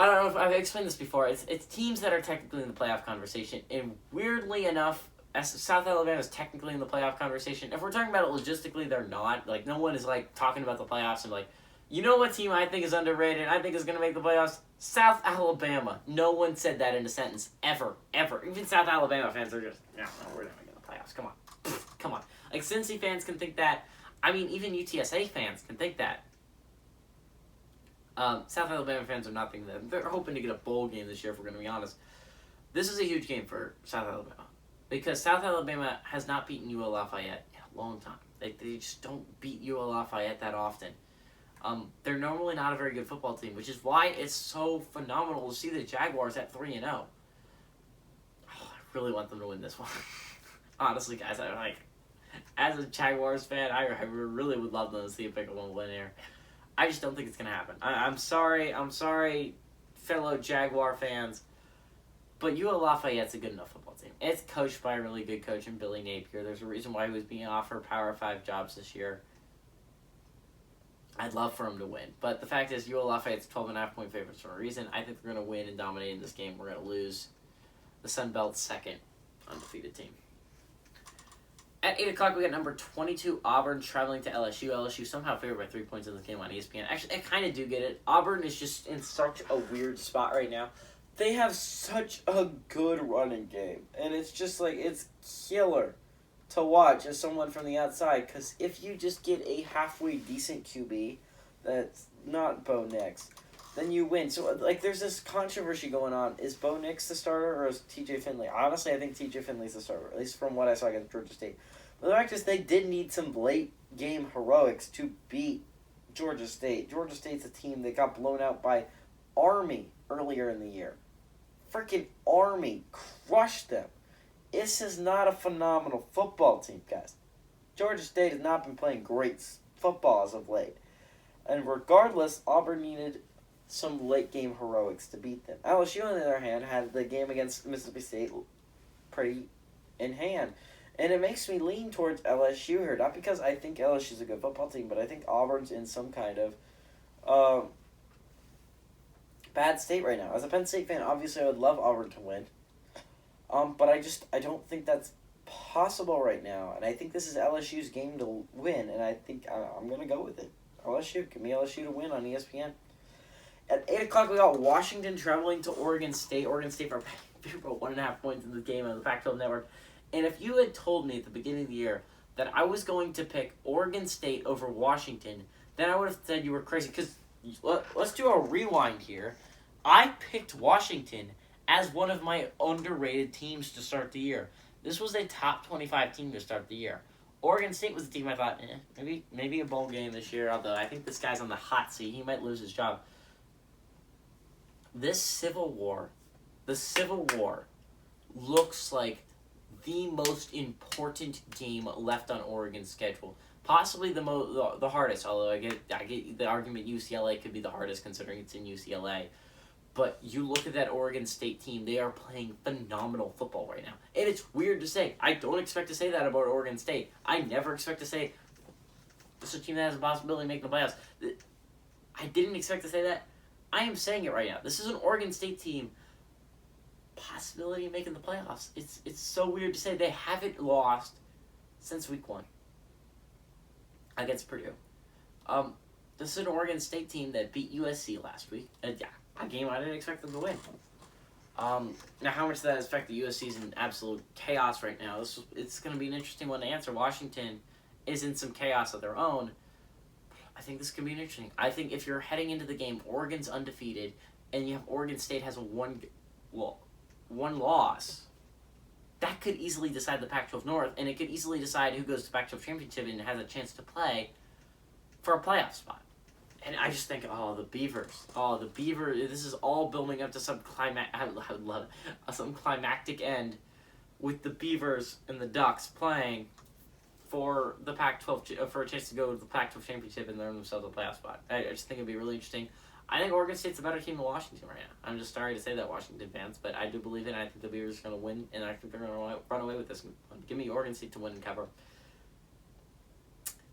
don't know if I've explained this before. It's teams that are technically in the playoff conversation, and weirdly enough, as South Alabama is technically in the playoff conversation, if we're talking about it logistically, they're not. Like, no one is, like, talking about the playoffs and, like, you know what team I think is underrated, I think is going to make the playoffs? South Alabama. No one said that in a sentence, ever. Even South Alabama fans are just, no, we're not going to playoffs. Come on. Come on. Like, Cincy fans can think that. I mean, even UTSA fans can think that. South Alabama fans are not thinking that. They're hoping to get a bowl game this year, if we're going to be honest. This is a huge game for South Alabama. Because South Alabama has not beaten UL Lafayette in a long time. They just don't beat UL Lafayette that often. They're normally not a very good football team, which is why it's so phenomenal to see the Jaguars at 3-0. Oh, I really want them to win this one. Honestly, guys, as a Jaguars fan, I really would love them to see a pick one win here. I just don't think it's going to happen. I'm sorry, fellow Jaguar fans, but UL Lafayette's a good enough football team. It's coached by a really good coach in Billy Napier. There's a reason why he was being offered Power 5 jobs this year. I'd love for him to win. But the fact is, UL Lafayette's 12.5 point favorites for a reason. I think they're going to win and dominate in this game. We're going to lose the Sun Belt's second undefeated team. At 8 o'clock, we got number 22, Auburn, traveling to LSU. LSU somehow favored by 3 points in this game on ESPN. Actually, I kind of do get it. Auburn is just in such a weird spot right now. They have such a good running game. And it's just like, it's killer to watch as someone from the outside. Because if you just get a halfway decent QB that's not Bo Nix, then you win. So, like, there's this controversy going on. Is Bo Nix the starter or is TJ Finley? Honestly, I think TJ Finley's the starter, at least from what I saw against Georgia State. But the fact is, they did need some late-game heroics to beat Georgia State. Georgia State's a team that got blown out by Army earlier in the year. Freaking Army crushed them. This is not a phenomenal football team, guys. Georgia State has not been playing great football as of late. And regardless, Auburn needed some late-game heroics to beat them. LSU, on the other hand, had the game against Mississippi State pretty in hand. And it makes me lean towards LSU here. Not because I think LSU's a good football team, but I think Auburn's in some kind of bad state right now. As a Penn State fan, obviously I would love Auburn to win. But I don't think that's possible right now. And I think this is LSU's game to win. And I think I'm going to go with it. LSU. Give me LSU to win on ESPN. At 8 o'clock, we got Washington traveling to Oregon State. Oregon State for about 1.5 points in the game on the Pac-12 Network. And if you had told me at the beginning of the year that I was going to pick Oregon State over Washington, then I would have said you were crazy. Because let's do a rewind here. I picked Washington as one of my underrated teams to start the year. This was a top 25 team to start the year. Oregon State was the team I thought, maybe a bowl game this year, although I think this guy's on the hot seat. He might lose his job. The Civil War looks like the most important game left on Oregon's schedule. Possibly the hardest, although I get the argument UCLA could be the hardest considering it's in UCLA. But you look at that Oregon State team, they are playing phenomenal football right now. And it's weird to say. I don't expect to say that about Oregon State. I never expect to say this is a team that has a possibility of making the playoffs. I didn't expect to say that. I am saying it right now. This is an Oregon State team, possibility of making the playoffs. It's so weird to say. They haven't lost since week 1 against Purdue. This is an Oregon State team that beat USC last week. A game I didn't expect them to win. Now, how much does that affect the USC's in absolute chaos right now? It's going to be an interesting one to answer. Washington is in some chaos of their own. I think this could be interesting. I think if you're heading into the game, Oregon's undefeated, and you have Oregon State has one loss, that could easily decide the Pac-12 North, and it could easily decide who goes to Pac-12 Championship and has a chance to play for a playoff spot. And I just think, the Beavers. This is all building up to some some climactic end with the Beavers and the Ducks playing for the Pac-12, for a chance to go to the Pac-12 Championship and earn themselves a playoff spot. I just think it'd be really interesting. I think Oregon State's a better team than Washington right now. I'm just sorry to say that, Washington fans, but I do believe it, and I think the Beavers are going to win, and I think they're going to run away with this. Give me Oregon State to win and cover.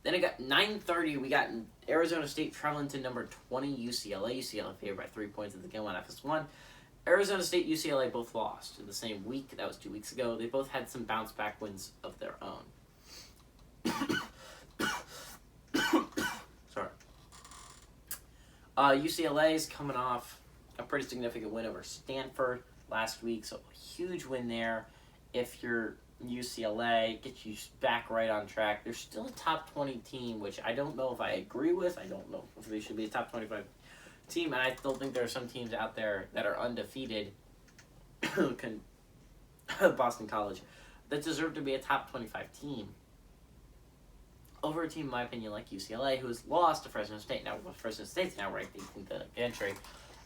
Then it got 9:30. We got Arizona State traveling to number 20 UCLA. UCLA favored by 3 points at the game on FS1. Arizona State, UCLA both lost in the same week. That was 2 weeks ago. They both had some bounce back wins of their own. Sorry. UCLA is coming off a pretty significant win over Stanford last week, so a huge win there. If you're UCLA, gets you back right on track. They're still a top 20 team, which I don't know if I agree with. I don't know if they should be a top 25 team, and I still think there are some teams out there that are undefeated, Boston College, that deserve to be a top 25 team over a team, in my opinion, like UCLA, who has lost to Fresno State. Now, Fresno State's now ranked in the entry.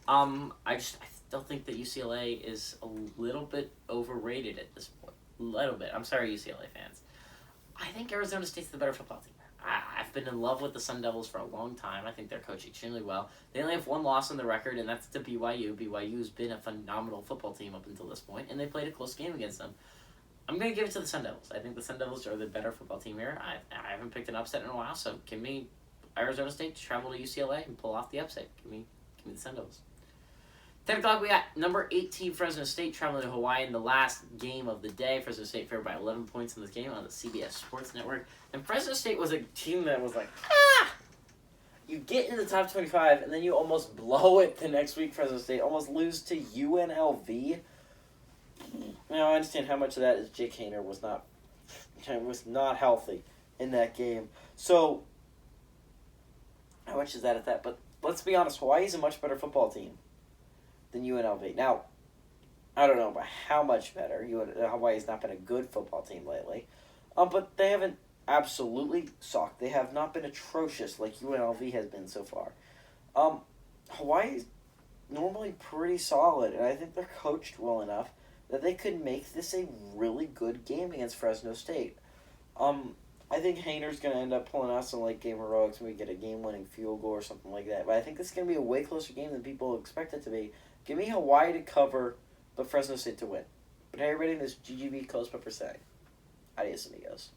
I still think that UCLA is a little bit overrated at this point. A little bit. I'm sorry, UCLA fans. I think Arizona State's the better football team. I've been in love with the Sun Devils for a long time. I think they're coached extremely well. They only have one loss on the record, and that's to BYU. BYU's been a phenomenal football team up until this point, and they played a close game against them. I'm going to give it to the Sun Devils. I think the Sun Devils are the better football team here. I haven't picked an upset in a while, so give me Arizona State to travel to UCLA and pull off the upset. Give me the Sun Devils. 10 o'clock, we got number 18 Fresno State traveling to Hawaii in the last game of the day. Fresno State favored by 11 points in this game on the CBS Sports Network. And Fresno State was a team that was like, you get in the top 25, and then you almost blow it the next week, Fresno State. Almost lose to UNLV. Now, I understand how much of that is Jake Haener was not healthy in that game. So, how much is that at that? But let's be honest, Hawaii's a much better football team than UNLV. Now, I don't know about how much better. Hawaii's not been a good football team lately. But they haven't absolutely sucked. They have not been atrocious like UNLV has been so far. Hawaii's normally pretty solid, and I think they're coached well enough that they could make this a really good game against Fresno State. I think Haener's going to end up pulling out some late game heroics when we get a game-winning field goal or something like that. But I think this is going to be a way closer game than people expect it to be. Give me Hawaii to cover, but Fresno State to win. But hey, everybody, this is GGB Close Pepper saying, adios amigos.